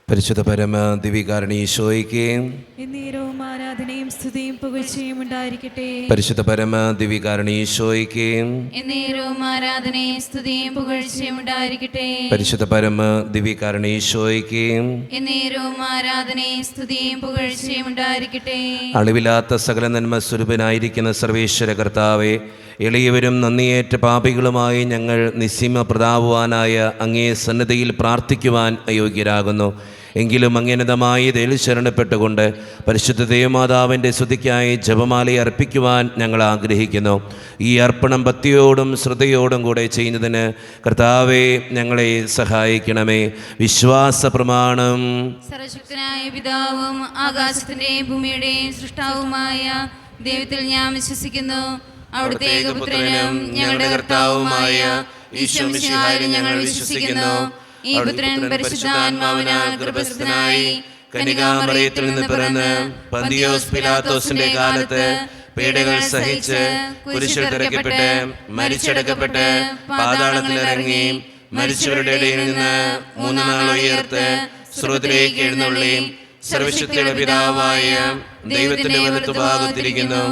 പരിശുദ്ധ പരമ ദിവ്യകാരുണ്യ ഈശോയ്ക്ക് എന്നേരവും ആരാധനയും സ്തുതിയും പുകഴ്ചയും ഉണ്ടായിരിക്കട്ടെ. പരിശുദ്ധ പരമ ദിവ്യകാരുണ്യ ഈശോയ്ക്ക് എന്നേരവും ആരാധനയും സ്തുതിയും പുകഴ്ചയും ഉണ്ടായിരിക്കട്ടെ. പരിശുദ്ധ പരമ ദിവ്യകാരുണ്യ ഈശോയ്ക്ക് എന്നേരവും ആരാധനയും സ്തുതിയും പുകഴ്ചയും ഉണ്ടായിരിക്കട്ടെ. അളിവില്ലാത്ത സകല നന്മ സ്വരൂപനായിരിക്കുന്ന സർവേശ്വര കർത്താവെ, എളിയവരും നന്ദിയേറ്റ പാപികളുമായി ഞങ്ങൾ നിസ്സീമ പ്രതാപവാനായ അങ്ങേ സന്നിധിയിൽ പ്രാർത്ഥിക്കുവാൻ അയോഗ്യരാകുന്നു. എങ്കിലും അങ്ങനതമായി ഇതിൽ ശരണപ്പെട്ടുകൊണ്ട് പരിശുദ്ധ ദേവമാതാവിൻ്റെ സ്തുതിക്കായി ജപമാല അർപ്പിക്കുവാൻ ഞങ്ങൾ ആഗ്രഹിക്കുന്നു. ഈ അർപ്പണം ഭക്തിയോടും ശ്രദ്ധയോടും കൂടെ ചെയ്യുന്നതിന് കർത്താവെ ഞങ്ങളെ സഹായിക്കണമേ. വിശ്വാസ പ്രമാണം. സർവശക്തനായ പിതാവും ആകാശത്തിന്റെയും ഭൂമിയുടെയും സൃഷ്ടാവുമായ ദൈവത്തിൽ ഞാൻ വിശ്വസിക്കുന്നു. അവിടുത്തെ ഏകപുത്രനും ഞങ്ങളുടെ കർത്താവുമായ ഈശോ മിശിഹായിലും ഞങ്ങൾ വിശ്വസിക്കുന്നു. ഈ പുത്രൻ പരിശുദ്ധാത്മാവിനാൽ ഗർഭസ്ഥനായി കന്യകാമറിയത്തിൽ നിന്ന് പിറന്ന് പന്തിയോസ് പിലാത്തോസിന്റെ കാലത്ത് പീഡകൾ സഹിച്ച് കുരിശിൽ തറയ്ക്കപ്പെട്ട് മരിച്ചടക്കപ്പെട്ട് പാതാളത്തിൽ ഇറങ്ങി മരിച്ചവരുടെ ഇടയിൽ നിന്ന് 3 നാൾ ഉയർത്ത് സ്വർഗ്ഗത്തിലേക്ക് എഴുന്നള്ളി സർവശക്തിയുടെ പിതാവായ ദൈവത്തിന്റെ വലത്തുഭാഗത്തിരിക്കുന്നു.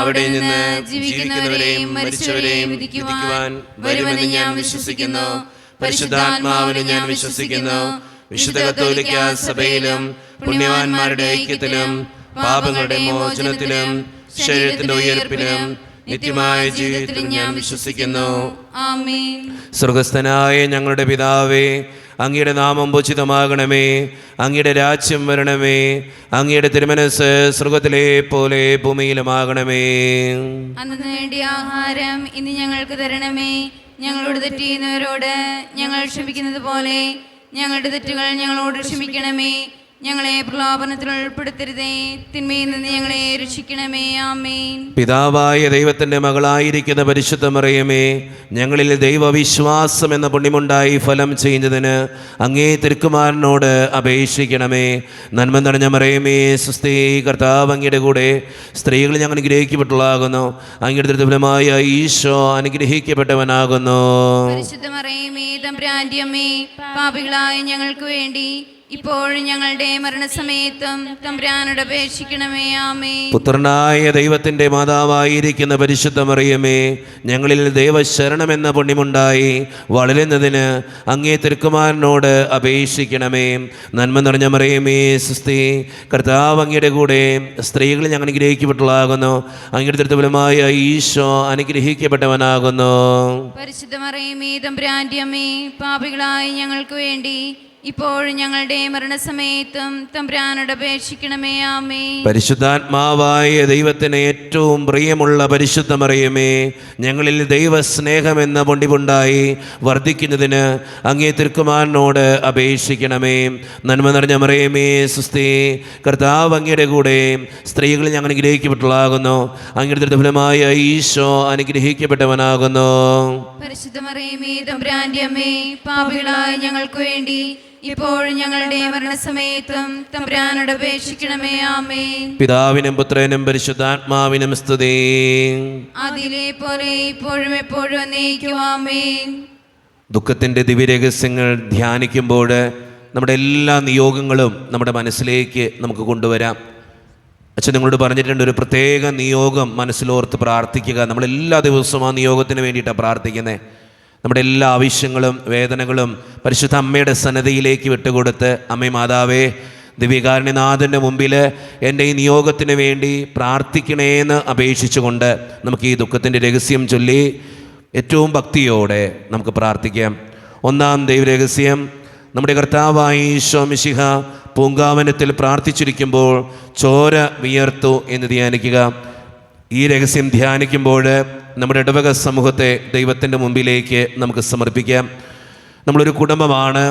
അവിടെ നിന്ന് ജീവിക്കുന്നവരെയും മരിച്ചവരെയും വിധിക്കുവാൻ വരുമെന്ന് ഞാൻ വിശ്വസിക്കുന്നു. പരിശുദ്ധാത്മാവിനെ ഞാൻ വിശ്വസിക്കുന്നു. വിശുദ്ധ കത്തോലിക്ക സഭയിലും പുണ്യവാന്മാരുടെ ഐക്യത്തിലും പാപങ്ങളുടെ മോചനത്തിലും ശരീരത്തിന്റെ ഉയർപ്പിലും നിത്യമായ ജീവിതത്തിൽ ഞാൻ വിശ്വസിക്കുന്നു. ആമേൻ. സ്വർഗസ്ഥനായ ഞങ്ങളുടെ പിതാവേ, അങ്ങയുടെ നാമം പൂജിതമാകണമേ. അങ്ങയുടെ രാജ്യം വരണമേ. അങ്ങയുടെ തിരുമനസ്സ് സ്വർഗത്തിലെ പോലെ ഭൂമിയിലുമാകണമേ. അന്ന് വേണ്ടിയ ആഹാരം ഇന്ന് ഞങ്ങൾക്ക് തരണമേ. ഞങ്ങളോട് തെറ്റ് ചെയ്യുന്നവരോട് ഞങ്ങൾ ക്ഷമിക്കുന്നത് പോലെ ഞങ്ങളുടെ തെറ്റുകൾ ഞങ്ങളോട് ക്ഷമിക്കണമേ. ഞങ്ങളെ പ്രലോഭനത്തിൽ ഉൾപ്പെടുത്തരുതേ, തിന്മയിൽ നിന്ന് ഞങ്ങളെ രക്ഷിക്കണമേ. ആമേൻ. പിതാവായ ദൈവത്തിന്റെ മകളായിരിക്കുന്ന പരിശുദ്ധ മറിയമേ, ഞങ്ങളിൽ ദൈവവിശ്വാസം എന്ന പുണ്യമുണ്ടായി ഫലം ചെയ്യുന്നതിന് അങ്ങേ തിരുക്കുമാരനോട് അപേക്ഷിക്കണമേ. നന്മ നിറഞ്ഞ മറിയമേ, സ്വസ്തി, കർത്താവ് അങ്ങയുടെ കൂടെ സ്ത്രീകൾ ഞങ്ങൾ അനുഗ്രഹിക്കപ്പെട്ടുള്ളാകുന്നു. അങ്ങയുടെ ദുർബലമായ ഈശോ അനുഗ്രഹിക്കപ്പെട്ടവനാകുന്നു. പരിശുദ്ധ മറിയമേ, തമ്പുരാന്റെ അമ്മേ, പാപികളായ ഞങ്ങൾക്ക് വേണ്ടി ഇപ്പോഴും ഞങ്ങളുടെ മരണസമയത്തും തമ്പുരാനോട് അപേക്ഷിക്കണമേ. ആമേൻ. പുത്രനായ ദൈവത്തിന്റെ മാതാവായിരിക്കുന്ന പരിശുദ്ധ മറിയമേ, ഞങ്ങളിൽ ദൈവശരണമെന്ന പുണ്യമുണ്ടായി വളരുന്നതിന് അങ്ങേ തിരുക്കുമാരനോട് അപേക്ഷിക്കണമേ. നന്മ നിറഞ്ഞ മറിയമേ, സ്വസ്തി, കർത്താവ് അങ്ങയുടെ കൂടെ സ്ത്രീകൾ ഞങ്ങൾ അനുഗ്രഹിക്കപ്പെട്ടുള്ളാകുന്നു. അങ്ങയുടെ ദുർബലമായ ഈശോ അനുഗ്രഹിക്കപ്പെട്ടവനാകുന്നു. പരിശുദ്ധ മറിയമേ, തമ്പുരാന്റെ അമ്മേ, പാപികളായ ഞങ്ങൾക്ക് വേണ്ടി ഇപ്പോഴും ഞങ്ങളുടെ മരണസമയത്തും തമ്പുരാനോട് അപേക്ഷിക്കണമേ. ആമേൻ. പരിശുദ്ധാത്മാവായ ദൈവത്തിന് ഏറ്റവും പ്രിയമുള്ള പരിശുദ്ധ മറിയമേ, ഞങ്ങളിൽ ദൈവസ്നേഹമെന്ന പൊണ്ടിമുണ്ടായി വർദ്ധിക്കുന്നതിന് അങ്ങേ തിരുക്കുമാരനോട് അപേക്ഷിക്കണമേ. നന്മ നിറഞ്ഞ മറിയമേ, സ്വസ്തി, കർത്താവ് അങ്ങയുടെ കൂടെ സ്ത്രീകൾ ഞങ്ങൾ അനുഗ്രഹിക്കപ്പെട്ടുള്ളാകുന്നു. അങ്ങയുടെ ദുർബലമായ ഈശോ അനുഗ്രഹിക്കപ്പെട്ടവനാകുന്നു. പരിശുദ്ധ മറിയമേ, തമ്പുരാന്റെ അമ്മേ, പാപികളായ ഞങ്ങൾക്ക് വേണ്ടി ഇപ്പോഴും ഞങ്ങളുടെ മരണസമയത്തും തമ്പുരാനോട് അപേക്ഷിക്കണമേ. ആമേൻ. പിതാവിനും പുത്രനും പരിശുദ്ധാത്മാവിനും സ്തുതി. അതിലെ പോലെ ഇപ്പോഴും എപ്പോഴും എന്നേക്കും. ആമേൻ. ദുഃഖത്തിൻ്റെ ദിവ്യരഹസ്യങ്ങൾ ധ്യാനിക്കുമ്പോൾ നമ്മുടെ എല്ലാ നിയോഗങ്ങളും നമ്മുടെ മനസ്സിലേക്ക് നമുക്ക് കൊണ്ടുവരാം. അച്ഛൻ നിങ്ങളോട് പറഞ്ഞിട്ടുണ്ട്, ഒരു പ്രത്യേക നിയോഗം മനസ്സിലോർത്ത് പ്രാർത്ഥിക്കുക. നമ്മളെല്ലാ ദിവസവും ആ നിയോഗത്തിന് വേണ്ടിയിട്ടാണ് പ്രാർത്ഥിക്കുന്നത്. നമ്മുടെ എല്ലാ ആവശ്യങ്ങളും വേദനകളും പരിശുദ്ധ അമ്മയുടെ സന്നിധിയിലേക്ക് വിട്ടുകൊടുത്ത്, അമ്മേ മാതാവേ, ദിവ്യകാരുണ്യനാഥൻ്റെ മുമ്പിൽ എൻ്റെ ഈ നിയോഗത്തിന് വേണ്ടി പ്രാർത്ഥിക്കണേന്ന് അപേക്ഷിച്ചുകൊണ്ട് നമുക്ക് ഈ ദുഃഖത്തിൻ്റെ രഹസ്യം ചൊല്ലി ഏറ്റവും ഭക്തിയോടെ നമുക്ക് പ്രാർത്ഥിക്കാം. ഒന്നാം ദൈവരഹസ്യം, നമ്മുടെ കർത്താവായ ഈശോ മിശിഹ പൂങ്കാവനത്തിൽ പ്രാർത്ഥിച്ചിരിക്കുമ്പോൾ ചോര വിയർത്തു എന്ന് ധ്യാനിക്കുക. ഈ രഹസ്യം ധ്യാനിക്കുമ്പോൾ നമ്മുടെ ഇടവക സമൂഹത്തെ ദൈവത്തിൻ്റെ മുമ്പിലേക്ക് നമുക്ക് സമർപ്പിക്കാം. നമ്മളൊരു കുടുംബമാണ്.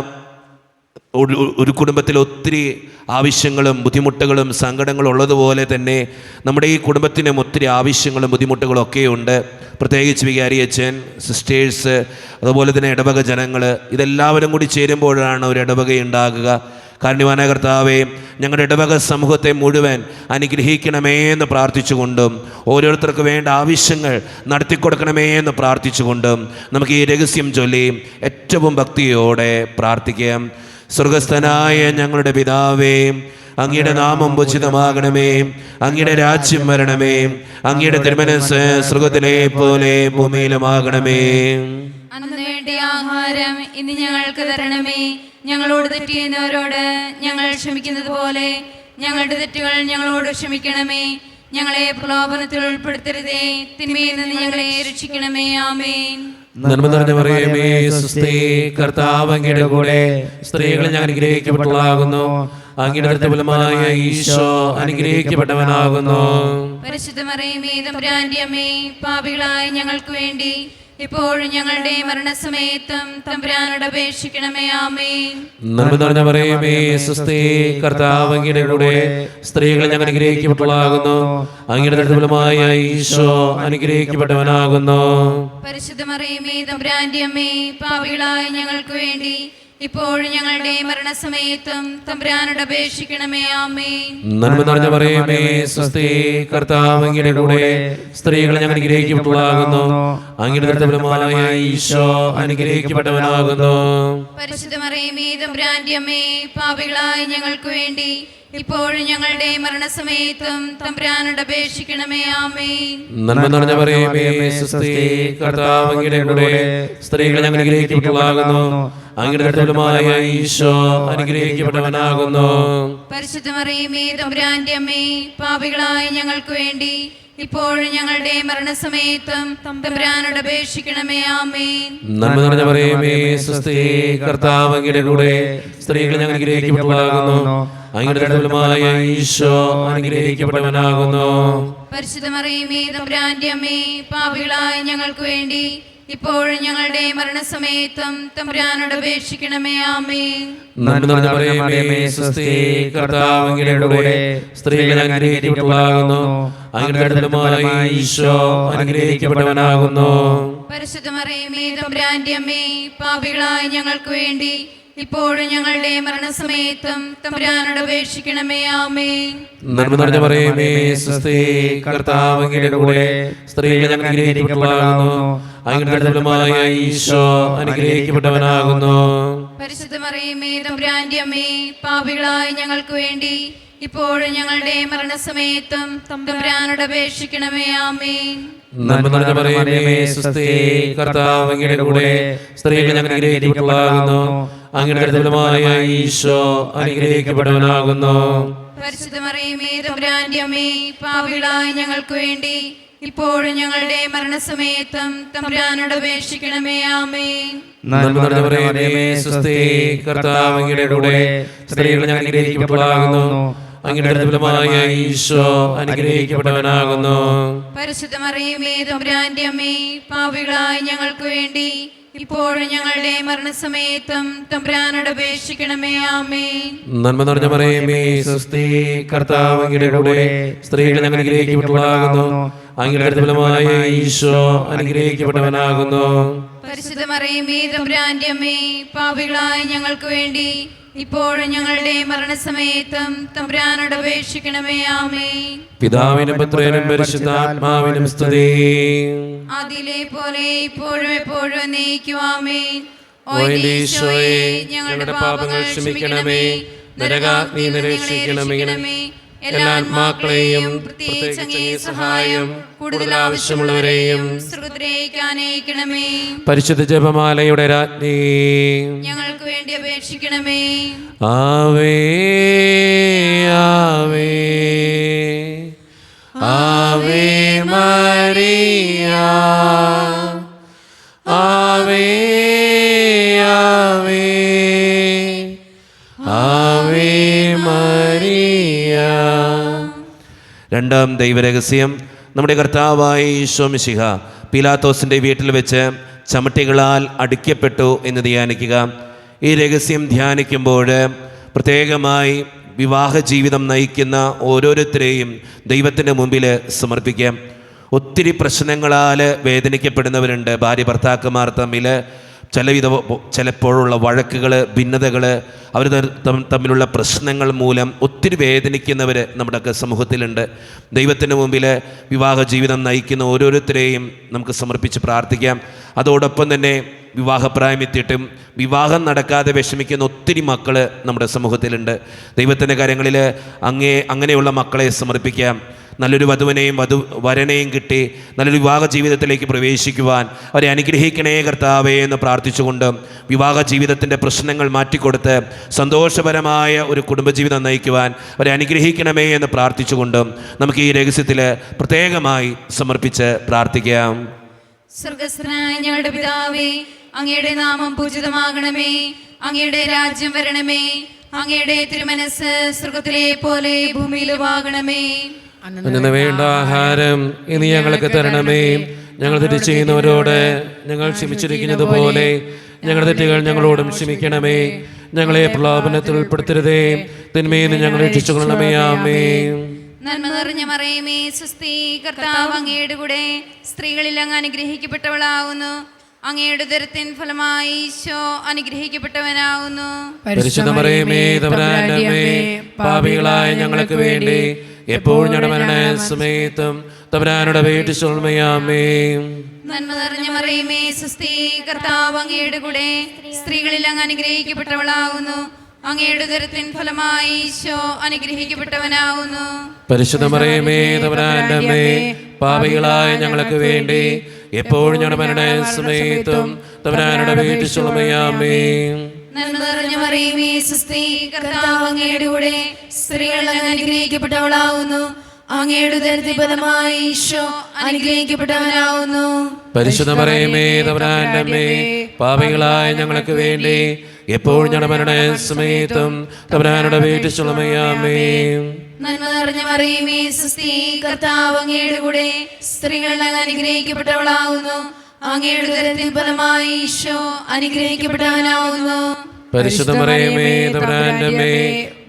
ഒരു കുടുംബത്തിൽ ഒത്തിരി ആവശ്യങ്ങളും ബുദ്ധിമുട്ടുകളും സങ്കടങ്ങളും ഉള്ളതുപോലെ തന്നെ നമ്മുടെ ഈ കുടുംബത്തിനും ഒത്തിരി ആവശ്യങ്ങളും ബുദ്ധിമുട്ടുകളും ഒക്കെയുണ്ട്. പ്രത്യേകിച്ച് വികാരിയച്ഛൻ, സിസ്റ്റേഴ്സ്, അതുപോലെ തന്നെ ഇടവക ജനങ്ങൾ, ഇതെല്ലാവരും കൂടി ചേരുമ്പോഴാണ് ഒരു ഇടവകയുണ്ടാകുക. കാരുണ്യവാനായ കർത്താവേ, ഞങ്ങളുടെ ഇടവക സമൂഹത്തെ മുഴുവൻ അനുഗ്രഹിക്കണമേ എന്ന് പ്രാർത്ഥിച്ചുകൊണ്ടും ഓരോരുത്തർക്ക് വേണ്ട ആവശ്യങ്ങൾ നടത്തിക്കൊടുക്കണമേ എന്ന് പ്രാർത്ഥിച്ചുകൊണ്ടും നമുക്ക് ഈ രഹസ്യം ചൊല്ലി ഏറ്റവും ഭക്തിയോടെ പ്രാർത്ഥിക്കാം. സ്വർഗസ്ഥനായ ഞങ്ങളുടെ പിതാവേ, അങ്ങയുടെ നാമം ഉചിതമാകണമേ, അങ്ങയുടെ രാജ്യം വരണമേ, അങ്ങയുടെ തിരുമനസ്സ് സ്വർഗത്തിലെ പോലെ ഭൂമിയിലുമാകണമേ. അന്ന് വേണ്ടിയ ആഹാരം ഇന്ന് ഞങ്ങൾക്ക് തരണമേ. ഞങ്ങളോട് തെറ്റ് ചെയ്യുന്നവരോട് ഞങ്ങൾ ക്ഷമിക്കുന്നത് പോലെ ഞങ്ങളുടെ തെറ്റുകൾ ഞങ്ങളോട് ക്ഷമിക്കണമേ. ഞങ്ങളെ പ്രലോഭനത്തിൽ ഉൾപ്പെടുത്തരുതേ, തിന്മയിൽ നിന്ന് ഞങ്ങളെ രക്ഷിക്കണമേ. ആമേൻ. നന്മ നിറഞ്ഞ മറിയമേ, സ്വസ്തി, കർത്താവ് അങ്ങയുടെ കൂടെ സ്ത്രീകളിൽ ഞാൻ അനുഗ്രഹിക്കപ്പെട്ടവളാകുന്നു. അങ്ങയുടെ ഫലമായ ഈശോ അനുഗ്രഹിക്കപ്പെട്ടവനാകുന്നു. പരിശുദ്ധ മറിയമേ, തമ്പുരാന്റെ അമ്മേ, പാപികളായ ഞങ്ങൾക്ക് വേണ്ടി ഇപ്പോഴും ഞങ്ങളുടെ മരണസമയത്തും തമ്പുരാനോട് അപേക്ഷിക്കണമേ. ആമേൻ. നന്മ നിറഞ്ഞ മറിയമേ, സ്വസ്തി, കർത്താവ് അങ്ങയുടെ കൂടെ സ്ത്രീകളിൽ ഞാൻ അനുഗ്രഹിക്കപ്പെട്ടവളാകുന്നു. അങ്ങയുടെ ഫലമായ ഈശോ അനുഗ്രഹിക്കപ്പെട്ടവനാകുന്നു. പരിശുദ്ധ മറിയമേ, തമ്പുരാന്റെ അമ്മേ, പാപികളായ ഞങ്ങൾക്ക് വേണ്ടി ഇപ്പോഴും ഞങ്ങളുടെ മരണസമയത്തും തമ്പുരാനോട് അപേക്ഷിക്കണമേ. ആമേൻ. നന്മ നിറഞ്ഞ മറിയമേ, സ്വസ്തി, കർത്താവ് അങ്ങയുടെ കൂടെ സ്ത്രീകളെ ഞാൻ അനുഗ്രഹിക്കപ്പെട്ടവളാകുന്നു. അങ്ങയുടെ ഫലമായ ഈശോ അനുഗ്രഹിക്കപ്പെട്ടവനാകുന്നു. പരിശുദ്ധ മറിയമേ, തമ്പുരാന്റെ അമ്മേ, പാപികളായ ഞങ്ങൾക്ക് വേണ്ടി ഇപ്പോഴും ഞങ്ങളുടെ മരണസമയത്തും തമ്പുരാനോട് അപേക്ഷിക്കണമേ. ആമേൻ. നന്മ നിറഞ്ഞ മറിയമേ, സ്വസ്തി, കർത്താവ് അങ്ങയുടെ കൂടെ സ്ത്രീകളെ ഞാൻ അനുഗ്രഹിക്കപ്പെട്ടവളാകുന്നു. അങ്ങയുടെ ഫലമായ ഈശോ അനുഗ്രഹിക്കപ്പെട്ടവനാകുന്നു. പരിശുദ്ധ മറിയമേ, തമ്പുരാന്റെ അമ്മേ, പാപികളായ ഞങ്ങൾക്ക് വേണ്ടി ഇപ്പോഴും ഞങ്ങളുടെ മരണസമയത്തും തമ്പുരാനോട് അപേക്ഷിക്കണമേ. ആമേൻ. നന്മ നിറഞ്ഞ മറിയമേ, സ്വസ്തി, കർത്താവ് അങ്ങയുടെ കൂടെ സ്ത്രീകളെ ഞാൻ അനുഗ്രഹിക്കപ്പെട്ടവളാകുന്നു. അങ്ങയുടെ ഫലമായ ഈശോ അനുഗ്രഹിക്കപ്പെട്ടവനാകുന്നു. പരിശുദ്ധ മറിയമേ, തമ്പുരാന്റെ അമ്മേ, പാപികളായ ഞങ്ങൾക്ക് വേണ്ടി ഇപ്പോഴും ഞങ്ങളുടെ മരണസമയത്തും തമ്പുരാനോട് അപേക്ഷിക്കണമേ. ആമേൻ. നന്മ നിറഞ്ഞ മറിയമേ, സ്വസ്തി, കർത്താവ് അങ്ങയുടെ കൂടെ സ്ത്രീകളെ ഞാൻ അനുഗ്രഹിക്കപ്പെട്ടവളാകുന്നു. അങ്ങയുടെ ഫലമായ ഈശോ അനുഗ്രഹിക്കപ്പെട്ടവനാകുന്നു. പരിശുദ്ധ മറിയമേ, തമ്പുരാന്റെ അമ്മേ, പാപികളായ ഞങ്ങൾക്ക് വേണ്ടി ഇപ്പോഴും ഞങ്ങളുടെ മരണസമയത്തും തമ്പുരാനോട് അപേക്ഷിക്കണമേ. ആമേൻ. നന്മ നിറഞ്ഞ മറിയമേ, സ്വസ്തി, കർത്താവ് അങ്ങയുടെ കൂടെ സ്ത്രീകളെ ഞാൻ അനുഗ്രഹിക്കപ്പെട്ടവളാകുന്നു. അങ്ങയുടെ ഫലമായ ഈശോ അനുഗ്രഹിക്കപ്പെട്ടവനാകുന്നു. പരിശുദ്ധ മറിയമേ, തമ്പുരാന്റെ അമ്മേ, പാപികളായ ഞങ്ങൾക്ക് വേണ്ടി ഇപ്പോഴും ഞങ്ങളുടെ മരണസമയത്തും തമ്പുരാനോട് അപേക്ഷിക്കണമേ. ആമേൻ. നന്മ നിറഞ്ഞ മറിയമേ, സ്വസ്തി, കർത്താവ് അങ്ങയുടെ കൂടെ സ്ത്രീകളെ ഞാൻ അനുഗ്രഹിക്കപ്പെട്ടവളാകുന്നു. അങ്ങയുടെ ഫലമായ ഈശോ അനുഗ്രഹിക്കപ്പെട്ടവനാകുന്നു. പരിശുദ്ധ മറിയമേ, തമ്പുരാന്റെ അമ്മേ, പാപികളായ ഞങ്ങൾക്ക് വേണ്ടി ഇപ്പോഴും ഞങ്ങളുടെ മരണസമയത്തും തമ്പുരാനോട് അപേക്ഷിക്കണമേ. ആമേൻ. നന്മ നിറഞ്ഞ മറിയമേ, സ്വസ്തി, കർത്താവ് അങ്ങയുടെ കൂടെ സ്ത്രീകളെ ഞാൻ അനുഗ്രഹിക്കപ്പെട്ടവളാകുന്നു. അങ്ങയുടെ ഫലമായ ഈശോ അനുഗ്രഹിക്കപ്പെട്ടവനാകുന്നു. പരിശുദ്ധ മറിയമേ, തമ്പുരാന്റെ അമ്മേ, പാപികളായ ഞങ്ങൾക്ക് വേണ്ടി ഇപ്പോഴും ഞങ്ങളുടെ മരണസമയത്തും തമ്പുരാനോട് അപേക്ഷിക്കണമേ. ആമേൻ. നന്മ നിറഞ്ഞ മറിയമേ, സ്വസ്തി, കർത്താവ് അങ്ങയുടെ കൂടെ സ്ത്രീകളെ ഞാൻ അനുഗ്രഹിക്കപ്പെട്ടവളാകുന്നു. അങ്ങയുടെ ഫലമായ ഈശോ അനുഗ്രഹിക്കപ്പെട്ടവനാകുന്നു. പരിശുദ്ധ മറിയമേ, തമ്പുരാന്റെ അമ്മേ, പാപികളായ ഞങ്ങൾക്ക് വേണ്ടി ഇപ്പോഴും ഞങ്ങളുടെ മരണസമയത്തും തമ്പുരാനോട് അപേക്ഷിക്കണമേ. ആമേൻ. പിതാവിനും പുത്രനും പരിശുദ്ധാത്മാവിനും സ്തുതി. ആദിയിലെ പോലെ ഇപ്പോഴും എപ്പോഴും എന്നേക്കും. ആമേൻ. ഓ എൻ്റെ ഈശോയെ, ഞങ്ങളുടെ പാപങ്ങൾ ക്ഷമിക്കണമേ, നരകാഗ്നി നിരീക്ഷിക്കണമേ, എല്ലാ ആത്മാക്കളെയും പ്രത്യേകിച്ച് അങ്ങേ സഹായം കൂടുതൽ ആവശ്യമുള്ളവരെയും സ്വർഗ്ഗത്തിലേക്ക് ആനയിക്കണമേ. പരിശുദ്ധ ജപമാലയുടെ രാജ്ഞി, ഞങ്ങൾക്ക് വേണ്ടി അപേക്ഷിക്കണമേ. ആവേ ആവേ ആവേ മരിയ, ആവേ ആവേ ആവേ മരിയ. രണ്ടാം ദൈവരഹസ്യം, നമ്മുടെ കർത്താവായ ഈശോ മിശിഹ പീലാത്തോസിൻ്റെ വീട്ടിൽ വെച്ച് ചമട്ടികളാൽ അടിക്കപ്പെട്ടു എന്ന് ധ്യാനിക്കുക. ഈ രഹസ്യം ധ്യാനിക്കുമ്പോൾ പ്രത്യേകമായി വിവാഹ ജീവിതം നയിക്കുന്ന ഓരോരുത്തരെയും ദൈവത്തിൻ്റെ മുമ്പിൽ സമർപ്പിക്കാം. ഒത്തിരി പ്രശ്നങ്ങളാൽ വേദനിക്കപ്പെടുന്നവരുണ്ട്. ഭാര്യ ഭർത്താക്കന്മാർ തമ്മിൽ ചിലപ്പോഴുള്ള വഴക്കുകൾ, ഭിന്നതകൾ, അവർ തമ്മിലുള്ള പ്രശ്നങ്ങൾ മൂലം ഒത്തിരി വേദനിക്കുന്നവർ നമ്മുടെയൊക്കെ സമൂഹത്തിലുണ്ട്. ദൈവത്തിന് മുമ്പിൽ വിവാഹ ജീവിതം നയിക്കുന്ന ഓരോരുത്തരെയും നമുക്ക് സമർപ്പിച്ച് പ്രാർത്ഥിക്കാം. അതോടൊപ്പം തന്നെ വിവാഹപ്രായമെത്തിയിട്ടും വിവാഹം നടക്കാതെ വിഷമിക്കുന്ന ഒത്തിരി മക്കൾ നമ്മുടെ സമൂഹത്തിലുണ്ട്. ദൈവത്തിൻ്റെ കാര്യങ്ങളിൽ അങ്ങനെയുള്ള മക്കളെ സമർപ്പിക്കാം. നല്ലൊരു വധുവിനെയും വരനെയും കിട്ടി നല്ലൊരു വിവാഹ ജീവിതത്തിലേക്ക് പ്രവേശിക്കുവാൻ അവരെ അനുഗ്രഹിക്കണേ കർത്താവേ എന്ന് പ്രാർത്ഥിച്ചുകൊണ്ട് വിവാഹ ജീവിതത്തിൻ്റെ പ്രശ്നങ്ങൾ മാറ്റിക്കൊടുത്ത് സന്തോഷപരമായ ഒരു കുടുംബജീവിതം നയിക്കുവാൻ അവരെ അനുഗ്രഹിക്കണമേ എന്ന് പ്രാർത്ഥിച്ചുകൊണ്ട് നമുക്ക് ഈ രഹസ്യത്തിൽ പ്രത്യേകമായി സമർപ്പിച്ച് പ്രാർത്ഥിക്കാം. സ്വർഗസ്ഥനായ ഞങ്ങളുടെ പിതാവേ, അങ്ങയുടെ നാമം പൂജിതമാകണമേ, അങ്ങയുടെ രാജ്യം വരണമേ, അങ്ങയുടെ തിരുമനസ് സ്വർഗത്തിലെ പോലെ ഭൂമിയിലുമാകണമേ. അന്നു വേണ്ട ആഹാരം ഇനി ഞങ്ങൾക്ക് തരണമേ. ഞങ്ങൾ തെറ്റ് ചെയ്യുന്നവരോട് ഞങ്ങൾ ക്ഷമിച്ചിരിക്കുന്നത് പോലെ ഞങ്ങളുടെ തെറ്റുകൾ ഞങ്ങളോടും ക്ഷമിക്കണമേ. ഞങ്ങളെ പ്രലോഭനത്തിൽ ഉൾപ്പെടുത്തരുതേ, തിന്മയിൽ ഞങ്ങളെ രക്ഷിച്ചുകൊള്ളണമേ. ആമേൻ. നന്മ നിറഞ്ഞ മറിയമേ, സ്വസ്തി, കർത്താവ് അങ്ങയുടെ കൂടെ സ്ത്രീകളിൽ അങ്ങ് അനുഗ്രഹിക്കപ്പെട്ടവളാവുന്നു. അങ്ങയുടെ ഉദരത്തിൻ ഫലമായി ഈശോ അനുഗ്രഹിക്കപ്പെട്ടവനാവുന്നു. പരിശുദ്ധ മറിയമേ, തമ്പുരാന്റെ അമ്മേ, പാപികളായ ഞങ്ങൾക്ക് വേണ്ടി എപ്പോഴും ഞങ്ങളുടെ മരണസമയത്തും തമ്പുരാനോട് അപേക്ഷിച്ചുകൊള്ളണമേ. ആമേൻ. നന്മ നിറഞ്ഞ മറിയമേ, സ്വസ്തി, കർത്താവ് അങ്ങയുടെ കൂടെ സ്ത്രീകളിൽ അങ്ങ് അനുഗ്രഹിക്കപ്പെട്ടവളാവുന്നു. അങ്ങയുടെ ഉദരത്തിൻ ഫലമായി ഈശോ അനുഗ്രഹിക്കപ്പെട്ടവനാവുന്നു. പരിശുദ്ധ മറിയമേ, തമ്പുരാന്റെ അമ്മേ, പാപികളായ ഞങ്ങൾക്ക് വേണ്ടി എപ്പോഴും ഞങ്ങളുടെ മരണസമയത്തും തമ്പുരാനോട് അപേക്ഷിച്ചുകൊള്ളണമേ. ആമേൻ. നന്മ നിറഞ്ഞ മറിയമേ, സ്വസ്തി, കർത്താവ് അങ്ങയുടെ കൂടെ സ്ത്രീകളിൽ അങ്ങ് അനുഗ്രഹിക്കപ്പെട്ടവളാവുന്നു. അങ്ങയുടെ ഉദരത്തിൻ ഫലമായി ഈശോ അനുഗ്രഹിക്കപ്പെട്ടവനാവുന്നു. പരിശുദ്ധ മറിയമേ, തമ്പുരാന്റെ അമ്മേ, പാപികളായ ഞങ്ങൾക്ക് വേണ്ടി എപ്പോഴും ഞങ്ങളുടെ മരണസമയത്തും തമ്പുരാനോട് അപേക്ഷിച്ചുകൊള്ളണമേ. ആമേൻ. നന്മ നിറഞ്ഞ മറിയമേ, സ്വസ്തി, കർത്താവ് അങ്ങയുടെ കൂടെ സ്ത്രീകളിൽ അങ്ങ് അനുഗ്രഹിക്കപ്പെട്ടവളാവുന്നു. അങ്ങയുടെ ഉദരത്തിൻ ഫലമായി ഈശോ അനുഗ്രഹിക്കപ്പെട്ടവനാവുന്നു. പരിശുദ്ധ മറിയമേ, തമ്പുരാന്റെ അമ്മേ,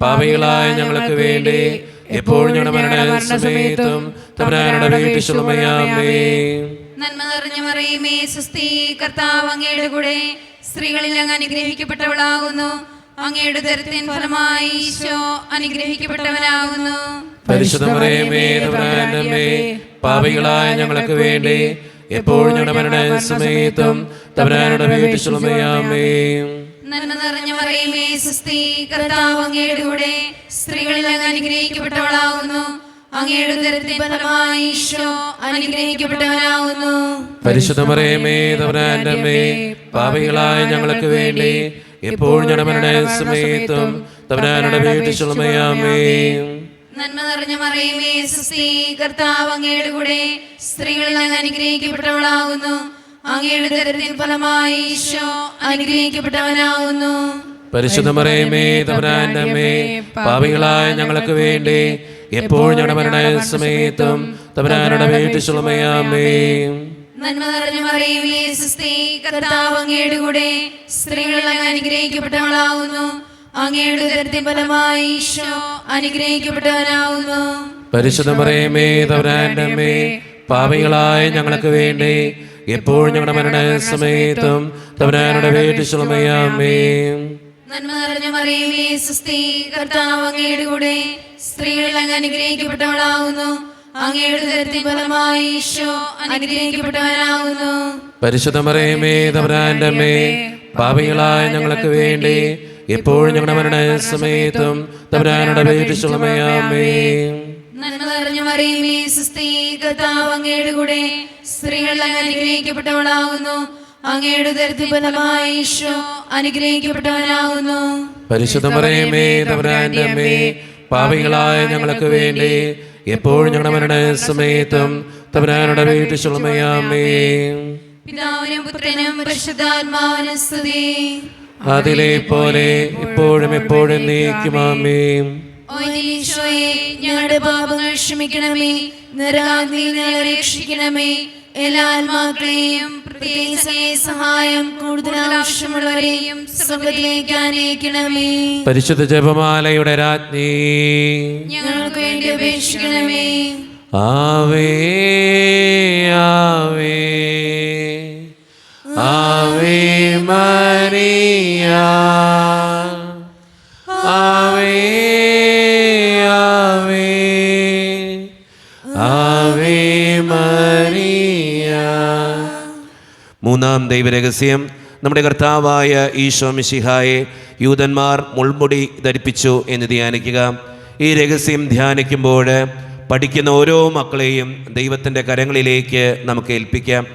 പാപികളായ ഞങ്ങൾക്ക് വേണ്ടി എപ്പോഴും ഞങ്ങളുടെ മരണസമയത്തും തമ്പുരാനോട് അപേക്ഷിച്ചുകൊള്ളണമേ. ആമേൻ. നന്മ നിറഞ്ഞ മറിയമേ, സ്വസ്തി, കർത്താവ് അങ്ങയുടെ കൂടെ സ്ത്രീകളിൽ അങ്ങ് അനുഗ്രഹിക്കപ്പെട്ടവളാകുന്നു. അങ്ങയുടെ ഉദരത്തിൻ ഫലമായി ഈശോ അനുഗ്രഹിക്കപ്പെട്ടവനാകുന്നു. പരിശുദ്ധ മറിയമേ, തമ്പുരാന്റെ അമ്മേ, പാപികളായ ഞങ്ങൾക്ക് വേണ്ടി എപ്പോഴും ഞങ്ങളുടെ മരണസമയത്തും തമ്പുരാനോട് അപേക്ഷിച്ചുകൊള്ളണമേ. ആമേൻ. നന്മ നിറഞ്ഞ മറിയമേ, സ്വസ്തി, കർത്താവ് അങ്ങയുടെ കൂടെ സ്ത്രീകളിൽ അങ്ങ് അനുഗ്രഹിക്കപ്പെട്ടവളാകുന്നു. അങ്ങയുടെ ഉദരത്തിൻ ഫലമായി ഈശോ അനുഗ്രഹിക്കപ്പെട്ടവനാകുന്നു. പരിശുദ്ധ മറിയമേ, തമ്പുരാന്റെ അമ്മേ, പാപികളായ ഞങ്ങൾക്ക് വേണ്ടി എപ്പോഴും ഞങ്ങളുടെ മരണസമയത്തും തമ്പുരാനോട് അപേക്ഷിച്ചുകൊള്ളണമേ. ആമേൻ. നന്മ നിറഞ്ഞ മറിയമേ, സ്വസ്തി, കർത്താവ് അങ്ങയുടെ കൂടെ സ്ത്രീകളിൽ അങ്ങ് അനുഗ്രഹിക്കപ്പെട്ടവളാകുന്നു. അങ്ങയുടെ ഉദരത്തിൻ ഫലമായി ഈശോ അനുഗ്രഹിക്കപ്പെട്ടവനാകുന്നു. പരിശുദ്ധ മറിയമേ, തമ്പുരാന്റെ അമ്മേ, പാപികളായ ഞങ്ങൾക്ക് വേണ്ടി എപ്പോഴും ഞങ്ങളുടെ മരണസമയത്തും തമ്പുരാനോട് അപേക്ഷിച്ചുകൊള്ളണമേ. ആമേൻ. നന്മ നിറഞ്ഞ മറിയമേ, സ്വസ്തി, കർത്താവ് അങ്ങയുടെ കൂടെ സ്ത്രീകളിൽ അങ്ങ് അനുഗ്രഹിക്കപ്പെട്ടവളാകുന്നു. അങ്ങയുടെ ഉദരത്തിൻ ഫലമായി ഈശോ അനുഗ്രഹിക്കപ്പെട്ടവനാകുന്നു. പരിശുദ്ധ മറിയമേ, തമ്പുരാന്റെ അമ്മേ, പാപികളായ ഞങ്ങൾക്ക് വേണ്ടി എപ്പോഴും ഞങ്ങളുടെ മരണസമയത്തും തമ്പുരാനോട് അപേക്ഷിച്ചുകൊള്ളണമേ. ആമേൻ. നന്മ നിറഞ്ഞ മറിയമേ, സ്വസ്തി, കർത്താവ് അങ്ങയുടെ കൂടെ സ്ത്രീകളിൽ അങ്ങ് അനുഗ്രഹിക്കപ്പെട്ടവളാകുന്നു. അങ്ങയുടെ ഉദരത്തിൻ ഫലമായി ഈശോ അനുഗ്രഹിക്കപ്പെട്ടവനാകുന്നു. പരിശുദ്ധ മറിയമേ, തമ്പുരാന്റെ അമ്മേ, പാപികളായ ഞങ്ങൾക്ക് വേണ്ടി എപ്പോഴും ഞങ്ങളുടെ മരണസമയത്തും തമ്പുരാനോട് അപേക്ഷിച്ചുകൊള്ളണമേ. ആമേൻ. നന്മ നിറഞ്ഞ മറിയമേ, സ്വസ്തി, കർത്താവ് അങ്ങയുടെ കൂടെ സ്ത്രീകളിൽ അങ്ങ് അനുഗ്രഹിക്കപ്പെട്ടവളാകുന്നു. അങ്ങയുടെ ഉദരത്തിൻ ഫലമായി ഈശോ അനുഗ്രഹിക്കപ്പെട്ടവനാകുന്നു. പരിശുദ്ധ മറിയമേ, തമ്പുരാന്റെ അമ്മേ, പാപികളായ ഞങ്ങൾക്ക് വേണ്ടി എപ്പോഴും ഞങ്ങളുടെ മരണസമയത്തും തമ്പുരാനോട് അപേക്ഷിച്ചുകൊള്ളണമേ. ആമേൻ. പിതാവിനും പുത്രനും പരിശുദ്ധാത്മാവിനും സ്തുതി. അതിലെ പോലെ ഇപ്പോഴും എപ്പോഴും എന്നേക്കും. ആമേൻ. ഓ ഈശോയെ, ഞങ്ങളുടെ പാപങ്ങൾ ക്ഷമിക്കണമേ, നരകാഗ്നിയിൽ ഞങ്ങളെ രക്ഷിക്കണമേ. എല്ലാ ആത്മാക്കളെയും പ്രത്യേകിച്ച് സഹായം കൂടുതൽ ആവശ്യമുള്ളവരെയും സ്വർഗ്ഗത്തിലേക്ക് ആനയിക്കണമേ. പരിശുദ്ധ ജപമാലയുടെ രാജ്ഞി, ഞങ്ങൾക്ക് വേണ്ടി അപേക്ഷിക്കണമേ. ആവേ ആവേ ആവേ മരിയ, ആവേ ആവേ ആവേ മരിയ. മൂന്നാം ദൈവരഹസ്യം, നമ്മുടെ കർത്താവായ ഈശോ മിശിഹായെ യൂതന്മാർ മുൾമുടി ധരിപ്പിച്ചു എന്ന് ധ്യാനിക്കുക. ഈ രഹസ്യം ധ്യാനിക്കുമ്പോൾ പഠിക്കുന്ന ഓരോ മക്കളെയും ദൈവത്തിൻ്റെ കരങ്ങളിലേക്ക് നമുക്ക് ഏൽപ്പിക്കാം.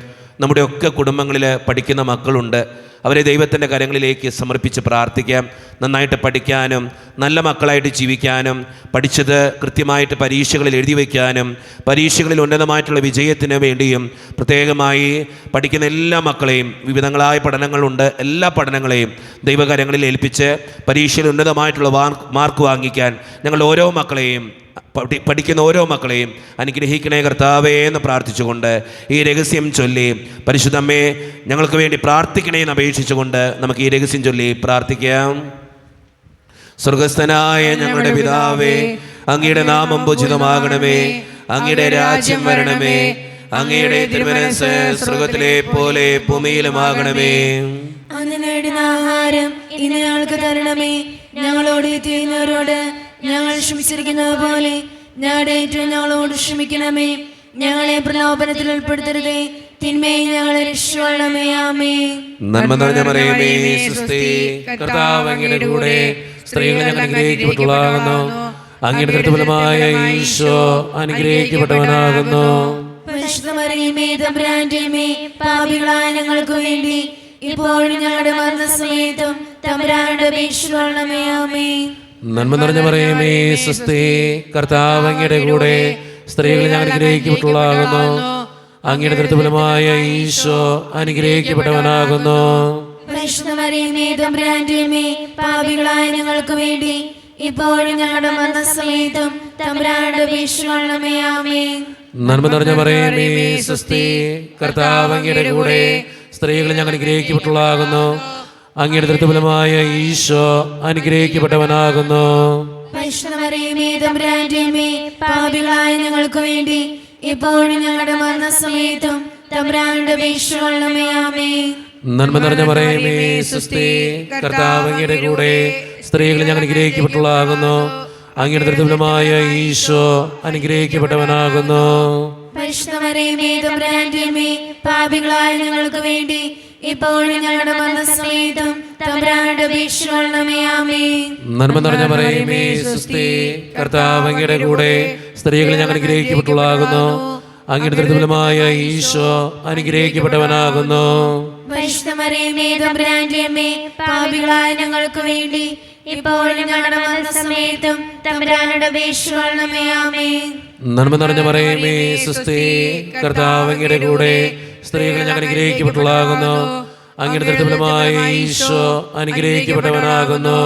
നമ്മുടെ ഒക്കെ കുടുംബങ്ങളിൽ പഠിക്കുന്ന മക്കളുണ്ട്. അവരെ ദൈവത്തിൻ്റെ കരങ്ങളിലേക്ക് സമർപ്പിച്ച് പ്രാർത്ഥിക്കാം. നന്നായിട്ട് പഠിക്കാനും നല്ല മക്കളായിട്ട് ജീവിക്കാനും പഠിച്ചത് കൃത്യമായിട്ട് പരീക്ഷകളിൽ എഴുതി വയ്ക്കാനും പരീക്ഷകളിൽ ഉന്നതമായിട്ടുള്ള വിജയത്തിന് വേണ്ടിയും പ്രത്യേകമായി പഠിക്കുന്ന എല്ലാ മക്കളെയും, വിവിധങ്ങളായ പഠനങ്ങളുണ്ട്, എല്ലാ പഠനങ്ങളെയും ദൈവകരങ്ങളിൽ ഏൽപ്പിച്ച് പരീക്ഷയിൽ ഉന്നതമായിട്ടുള്ള മാർക്ക് വാങ്ങിക്കാൻ ഞങ്ങൾ ഓരോ മക്കളെയും പഠിക്കുന്ന ഓരോ മക്കളെയും അനുഗ്രഹിക്കണേ കർത്താവേ എന്ന് പ്രാർത്ഥിച്ചുകൊണ്ട് ഈ രഹസ്യം ചൊല്ലി പരിശുദ്ധമ്മേ ഞങ്ങൾക്ക് വേണ്ടി പ്രാർത്ഥിക്കണേ എന്ന് അപേക്ഷിച്ചുകൊണ്ട് നമുക്ക് ഈ രഹസ്യം ചൊല്ലി പ്രാർത്ഥിക്കാം. സ്വർഗസ്ഥനായ ഞങ്ങളുടെ പിതാവേ, അങ്ങയുടെ നാമം പൂജിതമാകണമേ, അങ്ങയുടെ രാജ്യം വരണമേ, അങ്ങയുടെ തിരുമനസ്സ് സ്വർഗത്തിലെ പോലെ ഭൂമിയിലുമാകണമേ. അന്ന് നേടുന്ന ആഹാരം ഇന്ന് ഞങ്ങൾക്ക് തരണമേ. ഞങ്ങളോട് ചെയ്യുന്നവരോട് ഞങ്ങൾ ക്ഷമിച്ചിരിക്കുന്നത് പോലെ ഞങ്ങളുടെ ഏറ്റവും ഞങ്ങളോട് ക്ഷമിക്കണമേ. ഞങ്ങളെ പ്രലോഭനത്തിൽ ഉൾപ്പെടുത്തരുതേ, തിന്മയെ ഞങ്ങളെ രക്ഷിക്കണമേ. ആമേൻ. നന്മ നിറഞ്ഞ മറിയമേ, സ്വസ്തി, കർത്താവ് അങ്ങയുടെ കൂടെ സ്ത്രീകളെ ഞങ്ങൾ അനുഗ്രഹിക്കപ്പെട്ടവളാകുന്നു. അങ്ങയുടെ തൃപ്തിഫലമായ ഈശോ അനുഗ്രഹിക്കപ്പെട്ടവനാകുന്നു. പരിശുദ്ധ മറിയമേ, തമ്പുരാന്റെ അമ്മേ, പാപികളായ ഞങ്ങൾക്ക് വേണ്ടി ഇപ്പോഴും ഞങ്ങളുടെ മരണസമയത്തും തമ്പുരാനോട് അപേക്ഷിക്കണമേ. ആമേൻ. നന്മ നിറഞ്ഞ മറിയമേ, സ്വസ്തി, കർത്താവ് അങ്ങയുടെ കൂടെ സ്ത്രീകളെ ഞങ്ങൾ അനുഗ്രഹിക്കപ്പെട്ടവളാകുന്നു. അങ്ങയുടെ തൃപ്തിഫലമായ ഈശോ അനുഗ്രഹിക്കപ്പെട്ടവനാകുന്നു. പരിശുദ്ധ മറിയമേ, തമ്പുരാന്റെ അമ്മേ, പാപികളായ ഞങ്ങൾക്ക് വേണ്ടി ഇപ്പോഴും ഞങ്ങളുടെ മരണസമയത്തും തമ്പുരാനോട് അപേക്ഷിക്കണമേ. ആമേൻ. നന്മ നിറഞ്ഞ മറിയമേ, സ്വസ്തി, കർത്താവ് അങ്ങയുടെ കൂടെ സ്ത്രീകളെ ഞങ്ങൾ അനുഗ്രഹിക്കപ്പെട്ടവളാകുന്നു. അങ്ങയുടെ തൃപ്തിഫലമായ ഈശോ അനുഗ്രഹിക്കപ്പെട്ടവനാകുന്നു. പരിശുദ്ധ മറിയമേ, തമ്പുരാന്റെ അമ്മേ, പാപികളായ ഞങ്ങൾക്ക് വേണ്ടി ഇപ്പോഴും ഞങ്ങളുടെ മരണസമയത്തും തമ്പുരാനോട് അപേക്ഷിക്കണമേ. ആമേൻ. നന്മ നിറഞ്ഞ മറിയമേ, സ്വസ്തി, കർത്താവ് അങ്ങയുടെ കൂടെ സ്ത്രീകളെ ഞങ്ങൾ അനുഗ്രഹിക്കപ്പെട്ടവളാകുന്നു. അങ്ങയുടെ തൃപ്തിഫലമായ ഈശോ അനുഗ്രഹിക്കപ്പെട്ടവനാകുന്നു. പരിശുദ്ധ മറിയമേ, തമ്പുരാന്റെ അമ്മേ, പാപികളായ ഞങ്ങൾക്ക് വേണ്ടി ഇപ്പോഴും ഞങ്ങളുടെ മരണസമയത്തും തമ്പുരാനോട് അപേക്ഷിക്കണമേ. ആമേൻ. നന്മ നിറഞ്ഞ മറിയമേ, സ്വസ്തി, കർത്താവ് അങ്ങയുടെ കൂടെ സ്ത്രീകളെ ഞങ്ങൾ അനുഗ്രഹിക്കപ്പെട്ടവളാകുന്നു. അങ്ങയുടെ തൃപ്തിഫലമായ ഈശോ അനുഗ്രഹിക്കപ്പെട്ടവനാകുന്നു. പരിശുദ്ധ മറിയമേ, തമ്പുരാന്റെ അമ്മേ, പാപികളായ ഞങ്ങൾക്ക് വേണ്ടി ഇപ്പോഴും ഞങ്ങളുടെ മരണസമയത്തും തമ്പുരാനോട് അപേക്ഷിക്കണമേ. ആമേൻ. നന്മ നിറഞ്ഞ മറിയമേ, സ്വസ്തി, കർത്താവ് അങ്ങയുടെ കൂടെ സ്ത്രീകളെ ഞങ്ങൾ അനുഗ്രഹിക്കപ്പെട്ടവളാകുന്നു. അങ്ങയുടെ തൃപ്തിഫലമായ ഈശോ അനുഗ്രഹിക്കപ്പെട്ടവനാകുന്നു.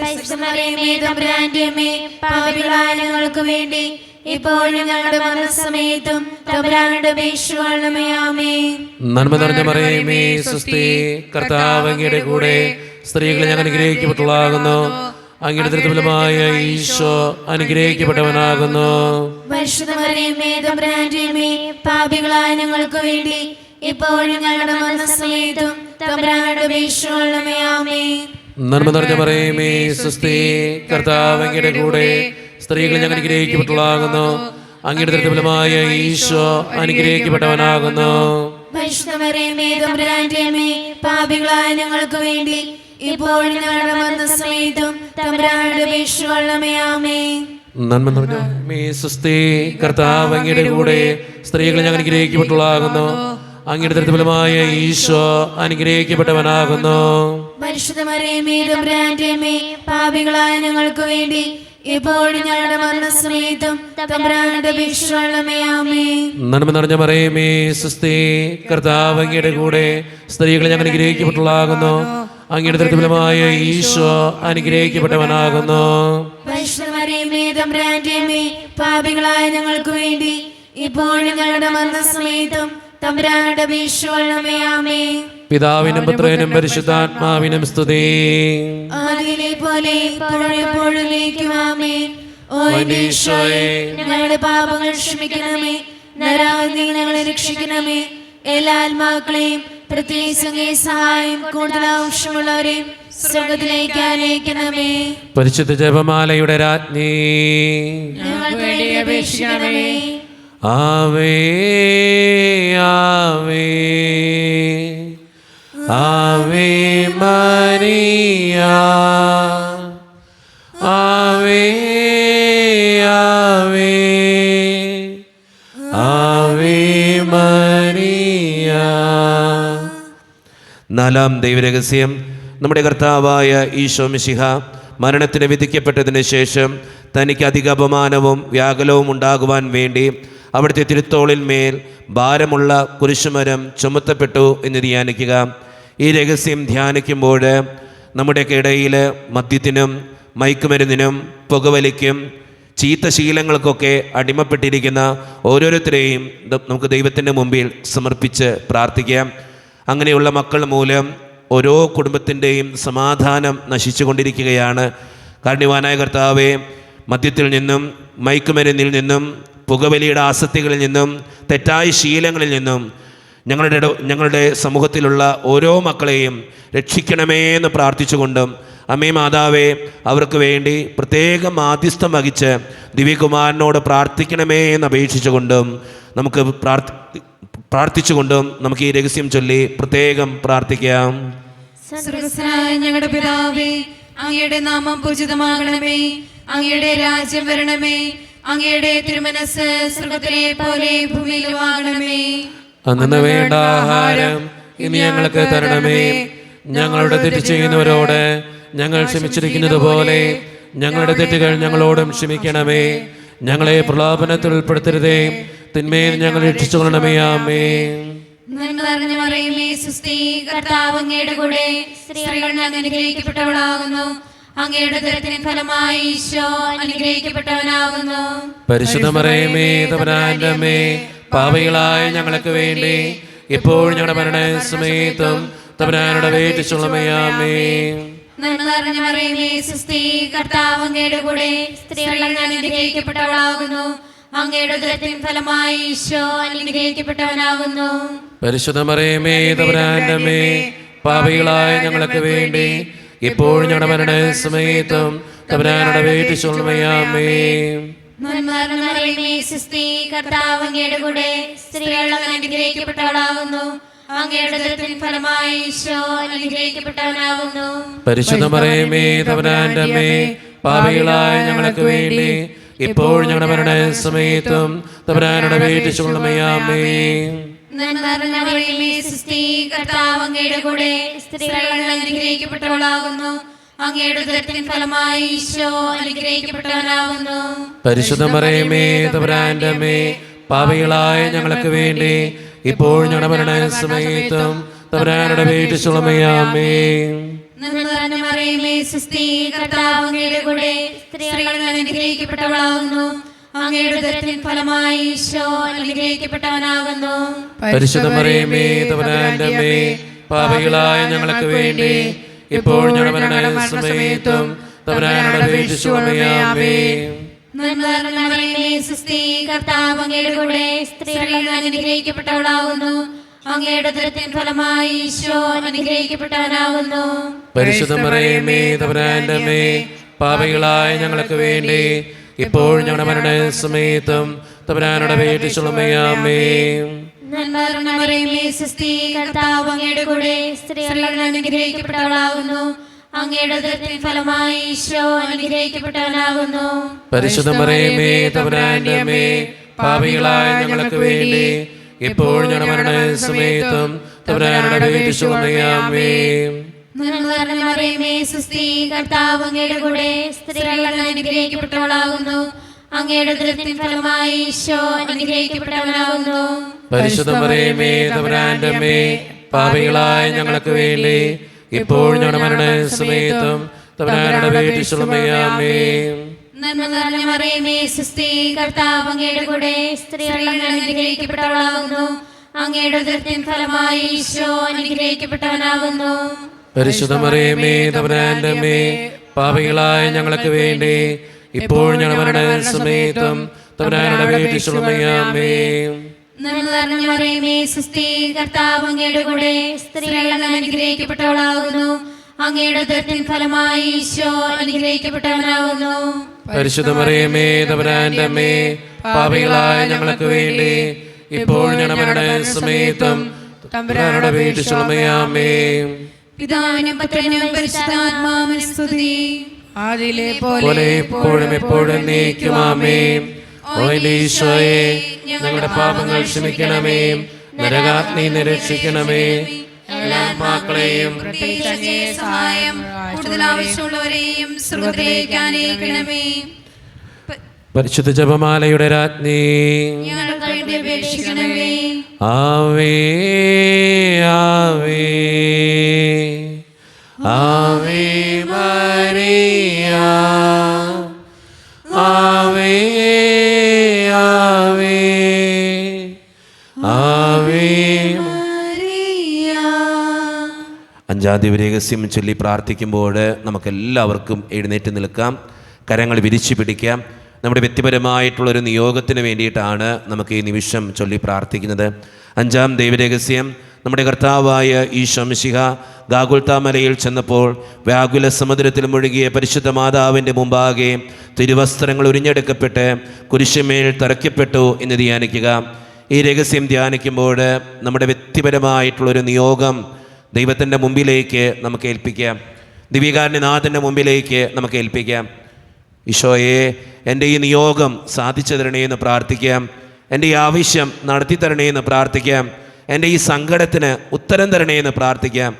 പരിശുദ്ധ മറിയമേ, തമ്പുരാന്റെ അമ്മേ, പാപികളായ ഞങ്ങൾക്ക് വേണ്ടി ഇപ്പോഴും ഞങ്ങളുടെ മരണസമയത്തും തമ്പുരാനോട് അപേക്ഷിക്കണമേ. ആമേൻ. നന്മ നിറഞ്ഞ മറിയമേ, സ്വസ്തി, കർത്താവ് അങ്ങയുടെ കൂടെ സ്ത്രീകളെ ഞങ്ങൾ അനുഗ്രഹിക്കപ്പെട്ടവളാകുന്നു. അങ്ങയുടെ തൃപ്തിഫലമായ ഈശോ അനുഗ്രഹിക്കപ്പെട്ടവനാകുന്നു. പരിശുദ്ധ മറിയമേ, തമ്പുരാന്റെ അമ്മേ, പാപികളായ ഞങ്ങൾക്ക് വേണ്ടി ഇപ്പോഴും ഞങ്ങളുടെ മരണസമയത്തും തമ്പുരാനോട് അപേക്ഷിക്കണമേ. ആമേൻ. നന്മ നിറഞ്ഞ മറിയമേ, സ്വസ്തി, കർത്താവ് അങ്ങയുടെ കൂടെ സ്ത്രീകളെ ഞങ്ങൾ അനുഗ്രഹിക്കപ്പെട്ടവളാകുന്നു. അങ്ങയുടെ തൃപ്തിഫലമായ ഈശോ അനുഗ്രഹിക്കപ്പെട്ടവനാകുന്നു. പരിശുദ്ധ മറിയമേ, തമ്പുരാന്റെ അമ്മേ, പാപികളായ ഞങ്ങൾക്ക് വേണ്ടി ഇപ്പോഴും ഞങ്ങളുടെ മരണസമയത്തും തമ്പുരാനോട് അപേക്ഷിക്കണമേ. ആമേൻ. നന്മ നിറഞ്ഞ മറിയമേ, സ്വസ്തി, കർത്താവ് അങ്ങയുടെ കൂടെ സ്ത്രീകളെ ഞങ്ങൾ അനുഗ്രഹിക്കപ്പെട്ടവളാകുന്നു. അങ്ങയുടെ തൃപ്തിഫലമായ ഈശോ അനുഗ്രഹിക്കപ്പെട്ടവനാകുന്നു. പരിശുദ്ധ മറിയമേ, തമ്പുരാന്റെ അമ്മേ, പാപികളായ ഞങ്ങൾക്ക് വേണ്ടി ഇപ്പോഴും ഞങ്ങളുടെ മരണസമയത്തും തമ്പുരാനോട് അപേക്ഷിക്കണമേ. ആമേൻ. നന്മ നിറഞ്ഞ മറിയമേ, സ്വസ്തി, കർത്താവ് അങ്ങയുടെ കൂടെ സ്ത്രീകളെ ഞങ്ങൾ അനുഗ്രഹിക്കപ്പെട്ടവളാകുന്നു. അങ്ങയുടെ തൃപ്തിഫലമായ ഈശോ അനുഗ്രഹിക്കപ്പെട്ടവനാകുന്നു. പരിശുദ്ധ മറിയമേ, തമ്പുരാന്റെ അമ്മേ, പാപികളായ ഞങ്ങൾക്ക് വേണ്ടി ഇപ്പോഴും ഞങ്ങളുടെ മരണസമയത്തും തമ്പുരാനോട് അപേക്ഷിക്കണമേ. ആമേൻ. പിതാവിനും പുത്രനും പരിശുദ്ധാത്മാവിനും സ്തുതി. ആദിയിലെ പോലെ ഇപ്പോഴും എപ്പോഴും ആമേൻ. ഓ എന്റെ ഈശോയെ, ഞങ്ങളുടെ പാപങ്ങൾ ക്ഷമിക്കണമേ. നരകാഗ്നിയിൽ ഞങ്ങളെ രക്ഷിക്കണമേ. എല്ലാ ആത്മാക്കളെയും പ്രത്യേകിച്ച് അങ്ങേ സഹായം കൂടുതൽ ആവശ്യമുള്ളവരെയും സ്വർഗത്തിലേക്ക് അനയിക്കണമേ. പരിശുദ്ധ ജപമാലയുടെ രാജ്ഞി, ഞങ്ങൾക്ക് വേണ്ടി അപേക്ഷിക്കണമേ. ആവേ ആവേ ആവേ മരിയ, ആവേ ആവേ ആവേ മരിയ. നാലാം ദൈവരഹസ്യം, നമ്മുടെ കർത്താവായ ഈശോ മിശിഹ മരണത്തിന് വിധിക്കപ്പെട്ടതിന് ശേഷം തനിക്ക് അധിക അപമാനവും വ്യാകുലവും ഉണ്ടാകുവാൻ വേണ്ടി അവിടുത്തെ തിരുത്തോളിന്മേൽ ഭാരമുള്ള കുരിശുമരം ചുമത്തപ്പെട്ടു എന്ന് ധ്യാനിക്കുക. ഈ രഹസ്യം ധ്യാനിക്കുമ്പോൾ നമ്മുടെയൊക്കെ ഇടയിൽ മദ്യത്തിനും മയക്കുമരുന്നിനും പുകവലിക്കും ചീത്ത ശീലങ്ങൾക്കൊക്കെ അടിമപ്പെട്ടിരിക്കുന്ന ഓരോരുത്തരെയും നമുക്ക് ദൈവത്തിൻ്റെ മുമ്പിൽ സമർപ്പിച്ച് പ്രാർത്ഥിക്കാം. അങ്ങനെയുള്ള മക്കൾ മൂലം ഓരോ കുടുംബത്തിൻ്റെയും സമാധാനം നശിച്ചുകൊണ്ടിരിക്കുകയാണ്. കാരുണ്യവാനായ കർത്താവേ, മദ്യത്തിൽ നിന്നും മയക്കുമരുന്നിൽ നിന്നും പുകവലിയുടെ ആസക്തികളിൽ നിന്നും തെറ്റായ ശീലങ്ങളിൽ നിന്നും ഞങ്ങളുടെ സമൂഹത്തിലുള്ള ഓരോ മക്കളെയും രക്ഷിക്കണമേ എന്ന് പ്രാർത്ഥിച്ചുകൊണ്ടും, അമ്മേ മാതാവേ, അവർക്ക് വേണ്ടി പ്രത്യേകം മാധ്യസ്ഥം വഹിച്ച് ദിവ്യകുമാരനോട് പ്രാർത്ഥിക്കണമേ എന്ന് അപേക്ഷിച്ചുകൊണ്ടും നമുക്ക് പ്രാർത്ഥിച്ചുകൊണ്ടും നമുക്ക് ഈ രഹസ്യം ചൊല്ലി പ്രത്യേകം പ്രാർത്ഥിക്കാം. സ്വർഗ്ഗസ്ഥനായ ഞങ്ങളുടെ പിതാവേ, അങ്ങയുടെ നാമം പൂജിതമാകണമേ. അങ്ങയുടെ രാജ്യം വരണമേ. അങ്ങയുടെ തിരുമനസ്സ് സ്വർഗ്ഗത്തിലെ പോലെ ഭൂമിയിലുമാകണമേ. അന്നു വേണ്ട ആഹാരം ഇനി ഞങ്ങൾക്ക് തരണമേ. ഞങ്ങളുടെ തെറ്റ് ചെയ്യുന്നവരോട് ഞങ്ങൾ ക്ഷമിച്ചിരിക്കുന്നത് പോലെ ഞങ്ങളുടെ തെറ്റുകൾ ഞങ്ങളോടും ക്ഷമിക്കണമേ. ഞങ്ങളെ പ്രലോഭനത്തിൽ ഉൾപ്പെടുത്തരുതേ, തിന്മയിൽ ഞങ്ങൾ രക്ഷിച്ചുകൊള്ളണമേ. ആമേൻ. നന്മ നിറഞ്ഞ മറിയമേ, സുസ്തി, കർത്താവ് അങ്ങയുടെ കൂടെ, സ്ത്രീകൾ അങ്ങ് അനുഗ്രഹിക്കപ്പെട്ടവളാകുന്നു. അങ്ങയുടെ ഉദരത്തിൻ ഫലമായി ഈശോ അനുഗ്രഹിക്കപ്പെട്ടവനാകുന്നു. പരിശുദ്ധ മറിയമേ, തമ്പുരാന്റെ അമ്മേ, പാപികളായ ഞങ്ങൾക്ക് വേണ്ടി ഇപ്പോൾ ഞങ്ങളുടെ മരണസമയത്തും തമ്പുരാനോട് അപേക്ഷിച്ചുകൊള്ളണമേ. ആമേൻ. നന്മ നിറഞ്ഞ മറിയമേ, സുസ്തി, കർത്താവ് അങ്ങയുടെ കൂടെ, സ്ത്രീകൾ അങ്ങ് അനുഗ്രഹിക്കപ്പെട്ടവളാകുന്നു. അങ്ങയുടെ ഉദരത്തിൻ ഫലമായി ഈശോ അനുഗ്രഹിക്കപ്പെട്ടവനാകുന്നു. പരിശുദ്ധ മറിയമേ, തമ്പുരാന്റെ അമ്മേ, പാപികളായ ഞങ്ങൾക്ക് വേണ്ടി ഇപ്പോൾ ഞങ്ങളുടെ മരണസമയത്തും തമ്പുരാനോട് അപേക്ഷിച്ചുകൊള്ളണമേ. ആമേൻ. നന്മ നിറഞ്ഞ മറിയമേ, സുസ്തി, കർത്താവ് അങ്ങയുടെ കൂടെ, സ്ത്രീകൾ അങ്ങ് അനുഗ്രഹിക്കപ്പെട്ടവളാകുന്നു. അങ്ങയുടെ ഉദരത്തിൻ ഫലമായി ഈശോ അനുഗ്രഹിക്കപ്പെട്ടവനാകുന്നു. പരിശുദ്ധ മറിയമേ, തമ്പുരാന്റെ അമ്മേ, പാപികളായ ഞങ്ങൾക്ക് വേണ്ടി ഇപ്പോൾ ഞങ്ങളുടെ മരണസമയത്തും തമ്പുരാനോട് അപേക്ഷിച്ചുകൊള്ളണമേ. ആമേൻ. നന്മ നിറഞ്ഞ മറിയമേ, സുസ്തി, കർത്താവ് അങ്ങയുടെ കൂടെ, സ്ത്രീകൾ അങ്ങ് അനുഗ്രഹിക്കപ്പെട്ടവളാകുന്നു. അങ്ങയുടെ ഉദരത്തിൻ ഫലമായി ഈശോ അനുഗ്രഹിക്കപ്പെട്ടവനാകുന്നു. പരിശുദ്ധ മറിയമേ, തമ്പുരാന്റെ അമ്മേ, പാപികളായ ഞങ്ങൾക്ക് വേണ്ടി ഇപ്പോൾ ഞങ്ങളുടെ മരണസമയത്തും തമ്പുരാനോട് അപേക്ഷിച്ചുകൊള്ളണമേ. ആമേൻ. നന്മ നിറഞ്ഞ മറിയമേ, സുസ്തി, കർത്താവ് അങ്ങയുടെ കൂടെ, സ്ത്രീകൾ അങ്ങ് അനുഗ്രഹിക്കപ്പെട്ടവളാകുന്നു. അങ്ങയുടെ ഉദരത്തിൻ ഫലമായി ഈശോ അനുഗ്രഹിക്കപ്പെട്ടവനാകുന്നു. പരിശുദ്ധ മറിയമേ, തമ്പുരാന്റെ അമ്മേ, പാപികളായ ഞങ്ങൾക്ക് വേണ്ടി ഇപ്പോൾ ഞങ്ങളുടെ മരണസമയത്തും തമ്പുരാനോട് അപേക്ഷിച്ചുകൊള്ളണമേ. ആമേൻ. നന്മ നിറഞ്ഞ മറിയമേ, സുസ്തി, കർത്താവ് അങ്ങയുടെ കൂടെ, സ്ത്രീകൾ അങ്ങ് അനുഗ്രഹിക്കപ്പെട്ടവളാകുന്നു. അങ്ങയുടെ ഉദരത്തിൻ ഫലമായി ഈശോ അനുഗ്രഹിക്കപ്പെട്ടവനാകുന്നു. പരിശുദ്ധ മറിയമേ, തമ്പുരാന്റെ അമ്മേ, പാപികളായ ഞങ്ങൾക്ക് വേണ്ടി ഇപ്പോൾ ഞങ്ങളുടെ മരണസമയത്തും തമ്പുരാനോട് അപേക്ഷിച്ചുകൊള്ളണമേ. ആമേൻ. നന്മ നിറഞ്ഞ മറിയമേ, സുസ്തി, കർത്താവ് അങ്ങയുടെ കൂടെ, സ്ത്രീകൾ അങ്ങ് അനുഗ്രഹിക്കപ്പെട്ടവളാകുന്നു. അങ്ങയുടെ ഉദരത്തിൻ ഫലമായി ഈശോ അനുഗ്രഹിക്കപ്പെട്ടവനാകുന്നു. പരിശുദ്ധ മറിയമേ, തമ്പുരാന്റെ അമ്മേ, പാപികളായ ഞങ്ങൾക്ക് വേണ്ടി ഇപ്പോൾ ഞങ്ങളുടെ മരണസമയത്തും തമ്പുരാനോട് അപേക്ഷിച്ചുകൊള്ളണമേ. ആമേൻ. നന്മ നിറഞ്ഞ മറിയമേ, സുസ്തി, കർത്താവ് അങ്ങയുടെ കൂടെ, സ്ത്രീകൾ അങ്ങ് അനുഗ്രഹിക്കപ്പെട്ടവളാകുന്നു. അങ്ങയുടെ ഉദരത്തിൻ ഫലമായി ഈശോ അനുഗ്രഹിക്കപ്പെട്ടവനാകുന്നു. പരിശുദ്ധ മറിയമേ, തമ്പുരാന്റെ അമ്മേ, പാപികളായ ഞങ്ങൾക്ക് വേണ്ടി ഇപ്പോൾ ഞങ്ങളുടെ മരണസമയത്തും തമ്പുരാനോട് അപേക്ഷിച്ചുകൊള്ളണമേ. ആമേൻ. നന്മ നിറഞ്ഞ മറിയമേ, സുസ്തി, കർത്താവ് അങ്ങയുടെ കൂടെ, സ്ത്രീകൾ അങ്ങ് അനുഗ്രഹിക്കപ്പെട്ടവളാകുന്നു. അങ്ങയുടെ ഉദരത്തിൻ ഫലമായി ഈശോ അനുഗ്രഹിക്കപ്പെട്ടവനാകുന്നു. പരിശുദ്ധ മറിയമേ, തമ്പുരാന്റെ അമ്മേ, പാപികളായ ഞങ്ങൾക്ക് വേണ്ടി ഇപ്പോൾ ഞങ്ങളുടെ മരണസമയത്തും തമ്പുരാനോട് അപേക്ഷിച്ചുകൊള്ളണമേ. ആമേൻ. നന്മ നിറഞ്ഞ മറിയമേ സുസ്ഥി, കർത്താവ് അങ്ങയുടെ കൂടെ സ്ത്രീകൾ അങ്ങ് അനുഗ്രഹിക്കപ്പെട്ടവളാകുന്നു. അങ്ങയുടെ ഉദരത്തിൻ ഫലമായി ഈശോ അനുഗ്രഹിക്കപ്പെട്ടവനാകുന്നു. പരിശുദ്ധ മറിയമേ തമ്പുരാന്റെ അമ്മേ, പാപികളായ ഞങ്ങൾക്ക് വേണ്ടി ഇപ്പോൾ ഞങ്ങളുടെ സമയത്തും തമ്പുരാനോട് അപേക്ഷിച്ചുകൊള്ളണമേ. പിതാവിനും പുത്രനും പരിശുദ്ധാത്മാവിനും സ്തുതി. ആദിയിലെ പോലെ എപ്പോഴും എപ്പോഴും എന്നേക്കും ആമേൻ. ഓ എൻ്റെ ഈശോയെ, ഞങ്ങളുടെ പാപങ്ങൾ ക്ഷമിക്കണമേ, നരകാഗ്നി നിരക്ഷിക്കണമേ, എല്ലാ ആത്മാക്കളെയും പ്രത്യേകിച്ച് അങ്ങേ സഹായം കൂടുതൽ ആവശ്യമുള്ളവരെയും സ്വർഗ്ഗത്തിലേക്ക് ആനയിക്കണമേ. പരിശുദ്ധ ജപമാലയുടെ രാജ്ഞി ഞങ്ങൾക്ക് വേണ്ടി അപേക്ഷിക്കണമേ. ആവേ ആവേ ആവേ മരിയ, ആവേ ആവേ ആവേ. അഞ്ചാം ദിവരഹസ്യം ചൊല്ലി പ്രാർത്ഥിക്കുമ്പോൾ നമുക്കെല്ലാവർക്കും എഴുന്നേറ്റ് നിൽക്കാം, കരങ്ങൾ വിരിച്ചു പിടിക്കാം. നമ്മുടെ വ്യക്തിപരമായിട്ടുള്ളൊരു നിയോഗത്തിന് വേണ്ടിയിട്ടാണ് നമുക്ക് ഈ നിമിഷം ചൊല്ലി പ്രാർത്ഥിക്കുന്നത്. അഞ്ചാം ദൈവരഹസ്യം, നമ്മുടെ കർത്താവായ ഈശോ മിശിഹ ഗാഗുൽത്താമലയിൽ ചെന്നപ്പോൾ വ്യാകുല സമുദ്രത്തിൽ മുഴുകിയ പരിശുദ്ധ മാതാവിൻ്റെ മുമ്പാകെ തിരുവസ്ത്രങ്ങൾ ഉരിഞ്ഞെടുക്കപ്പെട്ട് കുരിശുമേൽ തറയ്ക്കപ്പെട്ടു എന്ന് ധ്യാനിക്കുക. ഈ രഹസ്യം ധ്യാനിക്കുമ്പോൾ നമ്മുടെ വ്യക്തിപരമായിട്ടുള്ളൊരു നിയോഗം ദൈവത്തിൻ്റെ മുമ്പിലേക്ക് നമുക്ക് ഏൽപ്പിക്കാം, ദിവ്യകാരുണ്യനാഥൻ്റെ മുമ്പിലേക്ക് നമുക്ക് ഏൽപ്പിക്കാം. ഈശോയെ, എൻ്റെ ഈ നിയോഗം സാധിച്ചു തരണേ എന്ന് പ്രാർത്ഥിക്കാം. എൻ്റെ ഈ ആവശ്യം നടത്തി തരണേ എന്ന് പ്രാർത്ഥിക്കാം. എൻ്റെ ഈ സങ്കടത്തിന് ഉത്തരം തരണേ എന്ന് പ്രാർത്ഥിക്കാം.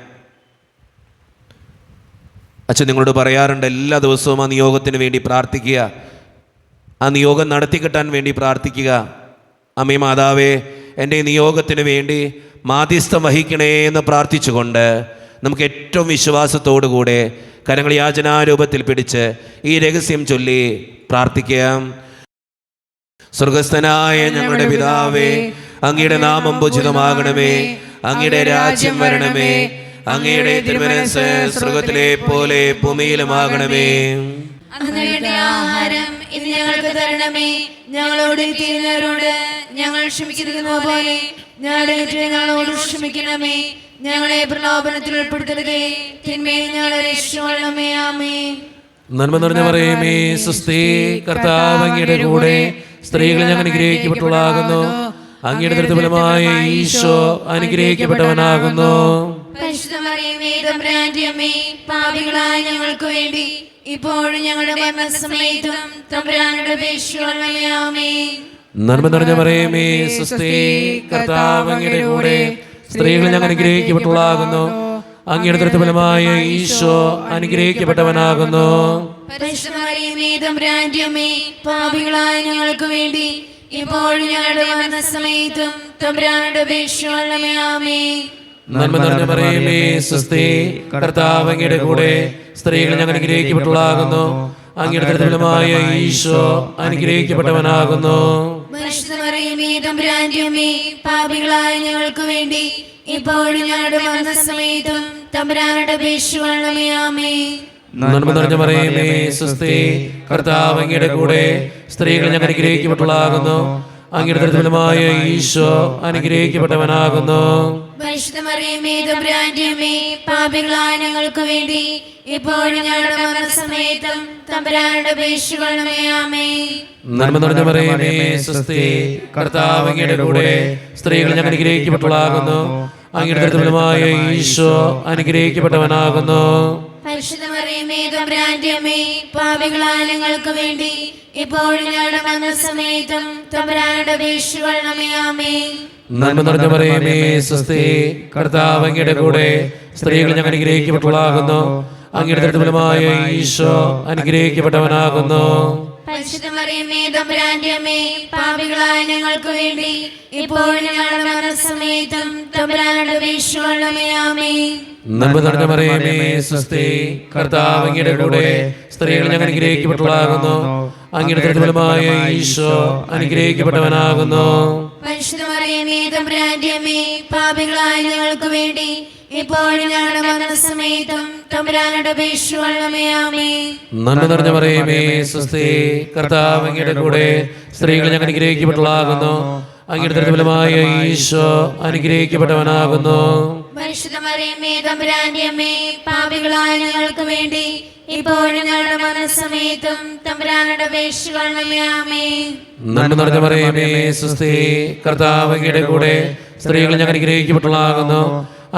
അച്ഛൻ നിങ്ങളോട് പറയാറുണ്ട്, എല്ലാ ദിവസവും ആ നിയോഗത്തിന് വേണ്ടി പ്രാർത്ഥിക്കുക, ആ നിയോഗം നടത്തി കിട്ടാൻ വേണ്ടി പ്രാർത്ഥിക്കുക. അമ്മേ മാതാവേ, എൻ്റെ ഈ നിയോഗത്തിന് വേണ്ടി മാധ്യസ്ഥം വഹിക്കണേ എന്ന് പ്രാർത്ഥിച്ചുകൊണ്ട് നമുക്ക് ഏറ്റവും വിശ്വാസത്തോടു കൂടെ കരങ്ങൾ യാചനാരൂപത്തിൽ പിടിച്ച് ഈ രഹസ്യം ചൊല്ലി പ്രാർത്ഥിക്കാം. സ്വർഗസ്ഥനായ ഞങ്ങളുടെ പിതാവേ, അങ്ങയുടെ നാമം പൂജിതമാകണമേ, അങ്ങയുടെ രാജ്യം വരണമേ, അങ്ങയുടെ തിരുമനസ്സ് സ്വർഗത്തിലെ പോലെ ഭൂമിയിലുമാകണമേ. അന്ന് വേണ്ട ആഹാരം ഇന്ന് ഞങ്ങൾക്ക് തരണമേ. ഞങ്ങളോട് ചെയ്യുന്നവരോട് ഞങ്ങൾ ക്ഷമിക്കുന്നത് പോലെ ഞങ്ങളോട് ക്ഷമിക്കണമേ. ഞങ്ങളെ പ്രലോഭനത്തിൽ ഉൾപ്പെടുത്തരുതേ, തിന്മയെ ഞങ്ങളെ രക്ഷിക്കണമേ. ആമേൻ. നന്മ നിറഞ്ഞ മറിയമേ സുസ്ഥി, കർത്താവ് അങ്ങയുടെ കൂടെ സ്ത്രീകൾ ഞങ്ങൾ അനുഗ്രഹിക്കപ്പെട്ടവളാകുന്നു. അങ്ങയുടെ ദുരിതഫലമായ ഈശോ അനുഗ്രഹിക്കപ്പെട്ടവനാകുന്നു. പരിശുദ്ധ മറിയമേ തമ്പുരാന്റെ അമ്മേ, പാപികളായ ഞങ്ങൾക്ക് വേണ്ടി ഇപ്പോഴും ഞങ്ങളുടെ മരണസമയത്തും തമ്പുരാനോട് അപേക്ഷിക്കണമേ. ആമേൻ. നന്മ നിറഞ്ഞ മറിയമേ സുസ്ഥി, കർത്താവ് അങ്ങയുടെ കൂടെ സ്ത്രീകൾ ഞങ്ങൾ അനുഗ്രഹിക്കപ്പെട്ടവളാകുന്നു. അങ്ങയുടെ ദുരിതഫലമായ ഈശോ അനുഗ്രഹിക്കപ്പെട്ടവനാകുന്നു. പരിശുദ്ധ മറിയമേ തമ്പുരാന്റെ അമ്മേ, പാപികളായ ഞങ്ങൾക്ക് വേണ്ടി ഇപ്പോഴും ഞങ്ങളുടെ മരണസമയത്തും തമ്പുരാനോട് അപേക്ഷിക്കണമേ. ആമേൻ. നന്മ നിറഞ്ഞ മറിയമേ സുസ്ഥി, കർത്താവ് അങ്ങയുടെ കൂടെ സ്ത്രീകൾ ഞങ്ങൾ അനുഗ്രഹിക്കപ്പെട്ടവളാകുന്നു. അങ്ങയുടെ ദുരിതഫലമായ ഈശോ അനുഗ്രഹിക്കപ്പെട്ടവനാകുന്നു. പരിശുദ്ധ മറിയമേ തമ്പുരാന്റെ അമ്മേ, പാപികളായ ഞങ്ങൾക്ക് വേണ്ടി ഇപ്പോഴും ഞങ്ങളുടെ മരണസമയത്തും തമ്പുരാനോട് അപേക്ഷിക്കണമേ. ആമേൻ. നന്മ നിറഞ്ഞ മറിയമേ സുസ്ഥി, കർത്താവ് അങ്ങയുടെ കൂടെ സ്ത്രീകൾ ഞങ്ങൾ അനുഗ്രഹിക്കപ്പെട്ടവളാകുന്നു. അങ്ങയുടെ ദുരിതഫലമായ ഈശോ അനുഗ്രഹിക്കപ്പെട്ടവനാകുന്നു. പരിശുദ്ധ മറിയമേ തമ്പുരാന്റെ അമ്മേ, പാപികളായ ഞങ്ങൾക്ക് വേണ്ടി ഇപ്പോഴും ഞങ്ങളുടെ മരണസമയത്തും തമ്പുരാനോട് അപേക്ഷിക്കണമേ. ആമേൻ. നന്മ നിറഞ്ഞ മറിയമേ സുസ്ഥി, കർത്താവ് അങ്ങയുടെ കൂടെ സ്ത്രീകൾ ഞങ്ങൾ അനുഗ്രഹിക്കപ്പെട്ടവളാകുന്നു. അങ്ങയുടെ ദുരിതഫലമായ ഈശോ അനുഗ്രഹിക്കപ്പെട്ടവനാകുന്നു. പരിശുദ്ധ മറിയമേ തമ്പുരാന്റെ അമ്മേ, പാപികളായ ഞങ്ങൾക്ക് വേണ്ടി ഇപ്പോഴും ഞങ്ങളുടെ മരണസമയത്തും തമ്പുരാനോട് അപേക്ഷിക്കണമേ. ആമേൻ. നന്മ നിറഞ്ഞ മറിയമേ സുസ്ഥി, കർത്താവ് അങ്ങയുടെ കൂടെ സ്ത്രീകൾ ഞങ്ങൾ അനുഗ്രഹിക്കപ്പെട്ടവളാകുന്നു. അങ്ങയുടെ ദുരിതഫലമായ ഈശോ അനുഗ്രഹിക്കപ്പെട്ടവനാകുന്നു. പരിശുദ്ധ മറിയമേ തമ്പുരാന്റെ അമ്മേ, പാപികളായ ഞങ്ങൾക്ക് വേണ്ടി ഇപ്പോഴും ഞങ്ങളുടെ മരണസമയത്തും തമ്പുരാനോട് അപേക്ഷിക്കണമേ. ആമേൻ. നന്മ നിറഞ്ഞ മറിയമേ സുസ്ഥി, കർത്താവ് അങ്ങയുടെ കൂടെ സ്ത്രീകൾ ഞങ്ങൾ അനുഗ്രഹിക്കപ്പെട്ടവളാകുന്നു. അങ്ങയുടെ ദുരിതഫലമായ ഈശോ അനുഗ്രഹിക്കപ്പെട്ടവനാകുന്നു. പരിശുദ്ധ മറിയമേ തമ്പുരാന്റെ അമ്മേ, പാപികളായ ഞങ്ങൾക്ക് വേണ്ടി ഇപ്പോഴും ഞങ്ങളുടെ മരണസമയത്തും തമ്പുരാനോട് അപേക്ഷിക്കണമേ. ആമേൻ. നന്മ നിറഞ്ഞ മറിയമേ സുസ്ഥി, കർത്താവ് അങ്ങയുടെ കൂടെ സ്ത്രീകൾ ഞങ്ങൾ അനുഗ്രഹിക്കപ്പെട്ടവളാകുന്നു. അങ്ങയുടെ ഫലമായ ഈശോ അനുഗ്രഹിക്കപ്പെട്ടവനാകുന്നു. പരിശുദ്ധ മറിയമേ തമ്പുരാന്റെ അമ്മേ, പാപികളായ ഞങ്ങൾക്ക് വേണ്ടി ഇപ്പോഴും ഞങ്ങളുടെ മരണസമയത്തും തമ്പുരാനോട് അപേക്ഷിക്കണമേ. ആമേൻ. നന്മ നിറഞ്ഞ മറിയമേ സ്വസ്തി, കർത്താവ് അങ്ങയുടെ കൂടെ സ്ത്രീകൾ ഞങ്ങൾ അനുഗ്രഹിക്കപ്പെട്ടവളാകുന്നു.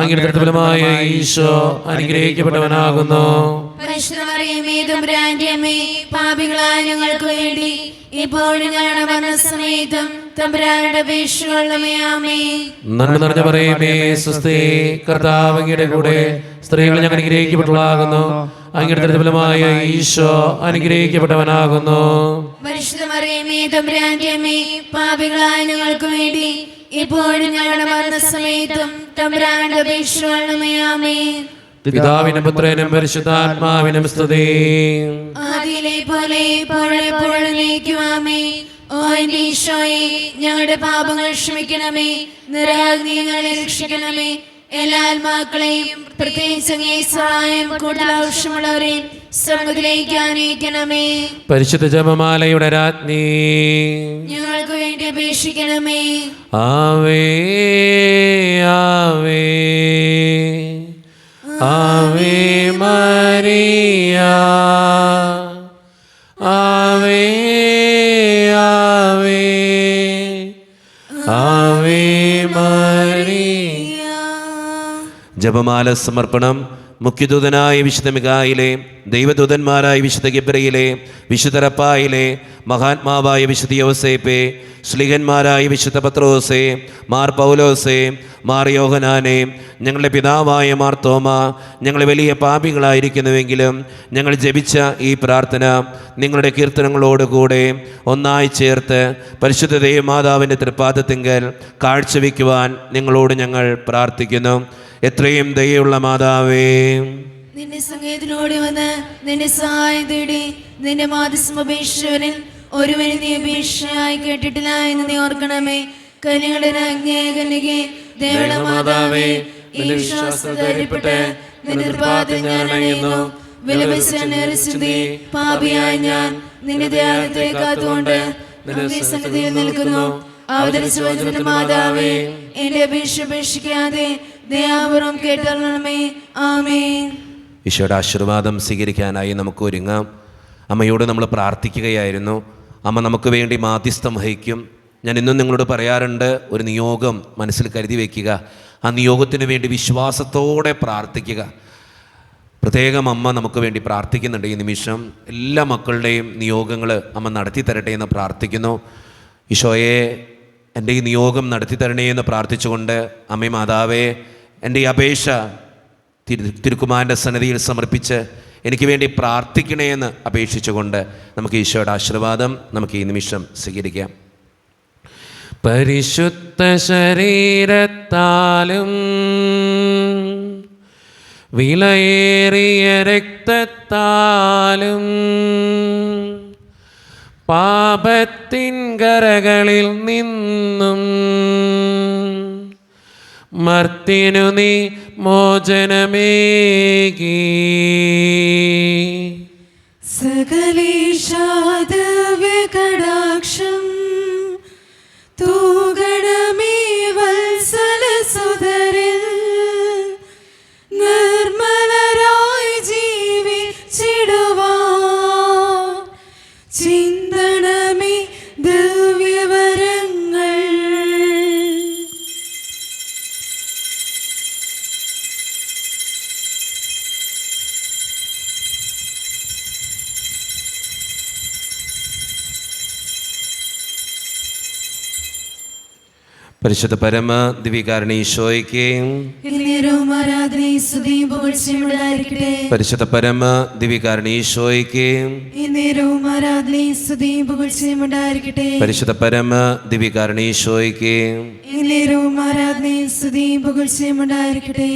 അങ്ങയുടെ ഫലമായ ഈശോ അനുഗ്രഹിക്കപ്പെട്ടവനാകുന്നു. പരിശുദ്ധ മറിയമേ തമ്പുരാന്റെ അമ്മേ, പാപികളായ ഞങ്ങൾക്ക് വേണ്ടി ഇപ്പോഴും ഞങ്ങളുടെ മരണസമയത്തും തമ്പുരാനോട് അപേക്ഷിക്കണമേ. ആമേൻ. നന്മ നിറഞ്ഞ മറിയമേ സ്വസ്തി, കർത്താവ് അങ്ങയുടെ കൂടെ സ്ത്രീകൾ ഞങ്ങൾ അനുഗ്രഹിക്കപ്പെട്ടവളാകുന്നു. അങ്ങയുടെ ഫലമായ ഈശോ അനുഗ്രഹിക്കപ്പെട്ടവനാകുന്നു. പരിശുദ്ധ മറിയമേ തമ്പുരാന്റെ അമ്മേ, പാപികളായ ഞങ്ങൾക്ക് വേണ്ടി ഇപ്പോഴും ഞങ്ങളുടെ മരണസമയത്തും തമ്പുരാനോട് അപേക്ഷിക്കണമേ. ആമേൻ. പിതാവിനും പുത്രനും പരിശുദ്ധാത്മാവിനും സ്തുതി. ആദിയിലെ പോലെ ഇപ്പോഴെപ്പോഴും ആമേൻ. ഓ എന്റെ ഈശോയെ, ഞങ്ങളുടെ പാപങ്ങൾ ക്ഷമിക്കണമേ, നിരാഗ്നികളെ രക്ഷിക്കണമേ. എല്ലാ ആത്മാക്കളെയും പ്രത്യേകിച്ച് അങ്ങേ സഹായം കൂടുതൽ ആവശ്യമുള്ളവരെയും സ്വർഗ്ഗത്തിലേക്ക് ആനയിക്കണമേ. പരിശുദ്ധ ജപമാലയുടെ രാജ്ഞി, ഞങ്ങൾക്ക് വേണ്ടി അപേക്ഷിക്കണമേ. ആവേ ആവേ ആവേ മരിയ, ആവേ ആവേ ആവേ മരിയ. ജപമാല സമർപ്പണം. മുഖ്യദൂതനായ വിശുദ്ധ മിഖായിലെ, ദൈവദൂതന്മാരായ വിശുദ്ധ ഗബ്രിയേലേ, വിശുദ്ധ റഫായേലേ, മഹാത്മാവായ വിശുദ്ധ യോസേപ്പേ, ശ്ലീഹന്മാരായ വിശുദ്ധ പത്രോസേ, മാർ പൗലോസേ, മാർ യോഹനാനെ, ഞങ്ങളുടെ പിതാവായ മാർ തോമ, ഞങ്ങൾ വലിയ പാപികളായിരിക്കുന്നുവെങ്കിലും ഞങ്ങൾ ജപിച്ച ഈ പ്രാർത്ഥന നിങ്ങളുടെ കീർത്തനങ്ങളോടുകൂടെ ഒന്നായി ചേർത്ത് പരിശുദ്ധ ദൈവമാതാവിൻ്റെ തൃപ്പാദത്തിങ്കൽ കാഴ്ചവെക്കുവാൻ നിങ്ങളോട് ഞങ്ങൾ പ്രാർത്ഥിക്കുന്നു. എത്രയും ദയയുള്ള മാതാവേ, നിന്റെ സംഗീതത്തിനോട് വന്ന് നിന്റെ സഹായം തേടി നിന്റെ മാധ്യസ്ഥം അപേക്ഷിച്ചവരിൽ ഒരുവന് നീ അപേക്ഷയായി കേട്ടിട്ടില്ല എന്ന് നീ ഓർക്കണമേ. കന്യകളുടെ രാജ്ഞിയായ കന്യകേ, ദയയുള്ള മാതാവേ, ഈ വിശ്വാസം ധൈര്യപ്പെട്ട് നിന്റെ കൃപാത്തിൽ ഞാൻ അണയുന്നു. വിലപിച്ചി പാപിയായ ഞാൻ നിന്റെ ധ്യാനത്തെ കാത്തുകൊണ്ട് നിന്റെ സന്നിധിയിൽ നിൽക്കുന്നു. അവതരിച്ച വചനത്തിന്റെ മാതാവേ, എന്റെ അപേക്ഷ ഉപേക്ഷിക്കാതെ ദയാപൂർവം കേട്ടറിയണമേ. ആമേൻ. ഈശോയുടെ ആശീർവാദം സ്വീകരിക്കാനായി നമുക്ക് ഒരുങ്ങാം. അമ്മയോട് നമ്മൾ പ്രാർത്ഥിക്കുകയായിരുന്നു. അമ്മ നമുക്ക് വേണ്ടി മാധ്യസ്ഥം വഹിക്കും. ഞാൻ ഇന്നും നിങ്ങളോട് പറയാറുണ്ട്, ഒരു നിയോഗം മനസ്സിൽ കരുതി വയ്ക്കുക. ആ നിയോഗത്തിന് വേണ്ടി വിശ്വാസത്തോടെ പ്രാർത്ഥിക്കുക. പ്രത്യേകം അമ്മ നമുക്ക് വേണ്ടി പ്രാർത്ഥിക്കുന്നുണ്ട്. ഈ നിമിഷം എല്ലാ മക്കളുടെയും നിയോഗങ്ങൾ അമ്മ നടത്തി തരട്ടെ എന്ന് പ്രാർത്ഥിക്കുന്നു. ഈശോയെ, എൻ്റെ ഈ നിയോഗം നടത്തി തരണേ എന്ന് പ്രാർത്ഥിച്ചുകൊണ്ട് അമ്മേ മാതാവേ, എൻ്റെ ഈ അപേക്ഷ തിരുക്കുമാരൻ്റെ സന്നിധിയിൽ സമർപ്പിച്ച് എനിക്ക് വേണ്ടി പ്രാർത്ഥിക്കണേ എന്ന് അപേക്ഷിച്ചുകൊണ്ട് നമുക്ക് ഈശോയുടെ ആശീർവാദം നമുക്ക് ഈ നിമിഷം സ്വീകരിക്കാം. പരിശുദ്ധ ശരീരത്താലും വിലയേറിയ രക്തത്താലും പാപത്തിൻ കരകളിൽ നിന്നും മർത്തിനു നീ മോചനമേകി. സകലേശാദവ്യകടാക്ഷം തൂഗണമേ വത്സലസുതരിൽ നിർമ്മലരായി ജീവിച്ചിടുവാൻ ചിന്തണമേ ദിവ്യവരങ്ങൾ. പരിശുദ്ധ പരമ ദിവ്യകാരുണ്യ ഈശോയ്ക്ക് എന്നേരവും ആരാധനയും സ്തുതിയും പുകഴ്ചയും ഉണ്ടായിരിക്കട്ടെ. പരിശുദ്ധ പരമ ദിവ്യകാരുണ്യ ഈശോയ്ക്ക് എന്നേരവും ആരാധനയും സ്തുതിയും പുകഴ്ചയും ഉണ്ടായിരിക്കട്ടെ. പരിശുദ്ധ പരമ ദിവ്യകാരുണ്യ ഈശോയ്ക്ക് എന്നേരവും ആരാധനയും സ്തുതിയും പുകഴ്ചയും ഉണ്ടായിരിക്കട്ടെ.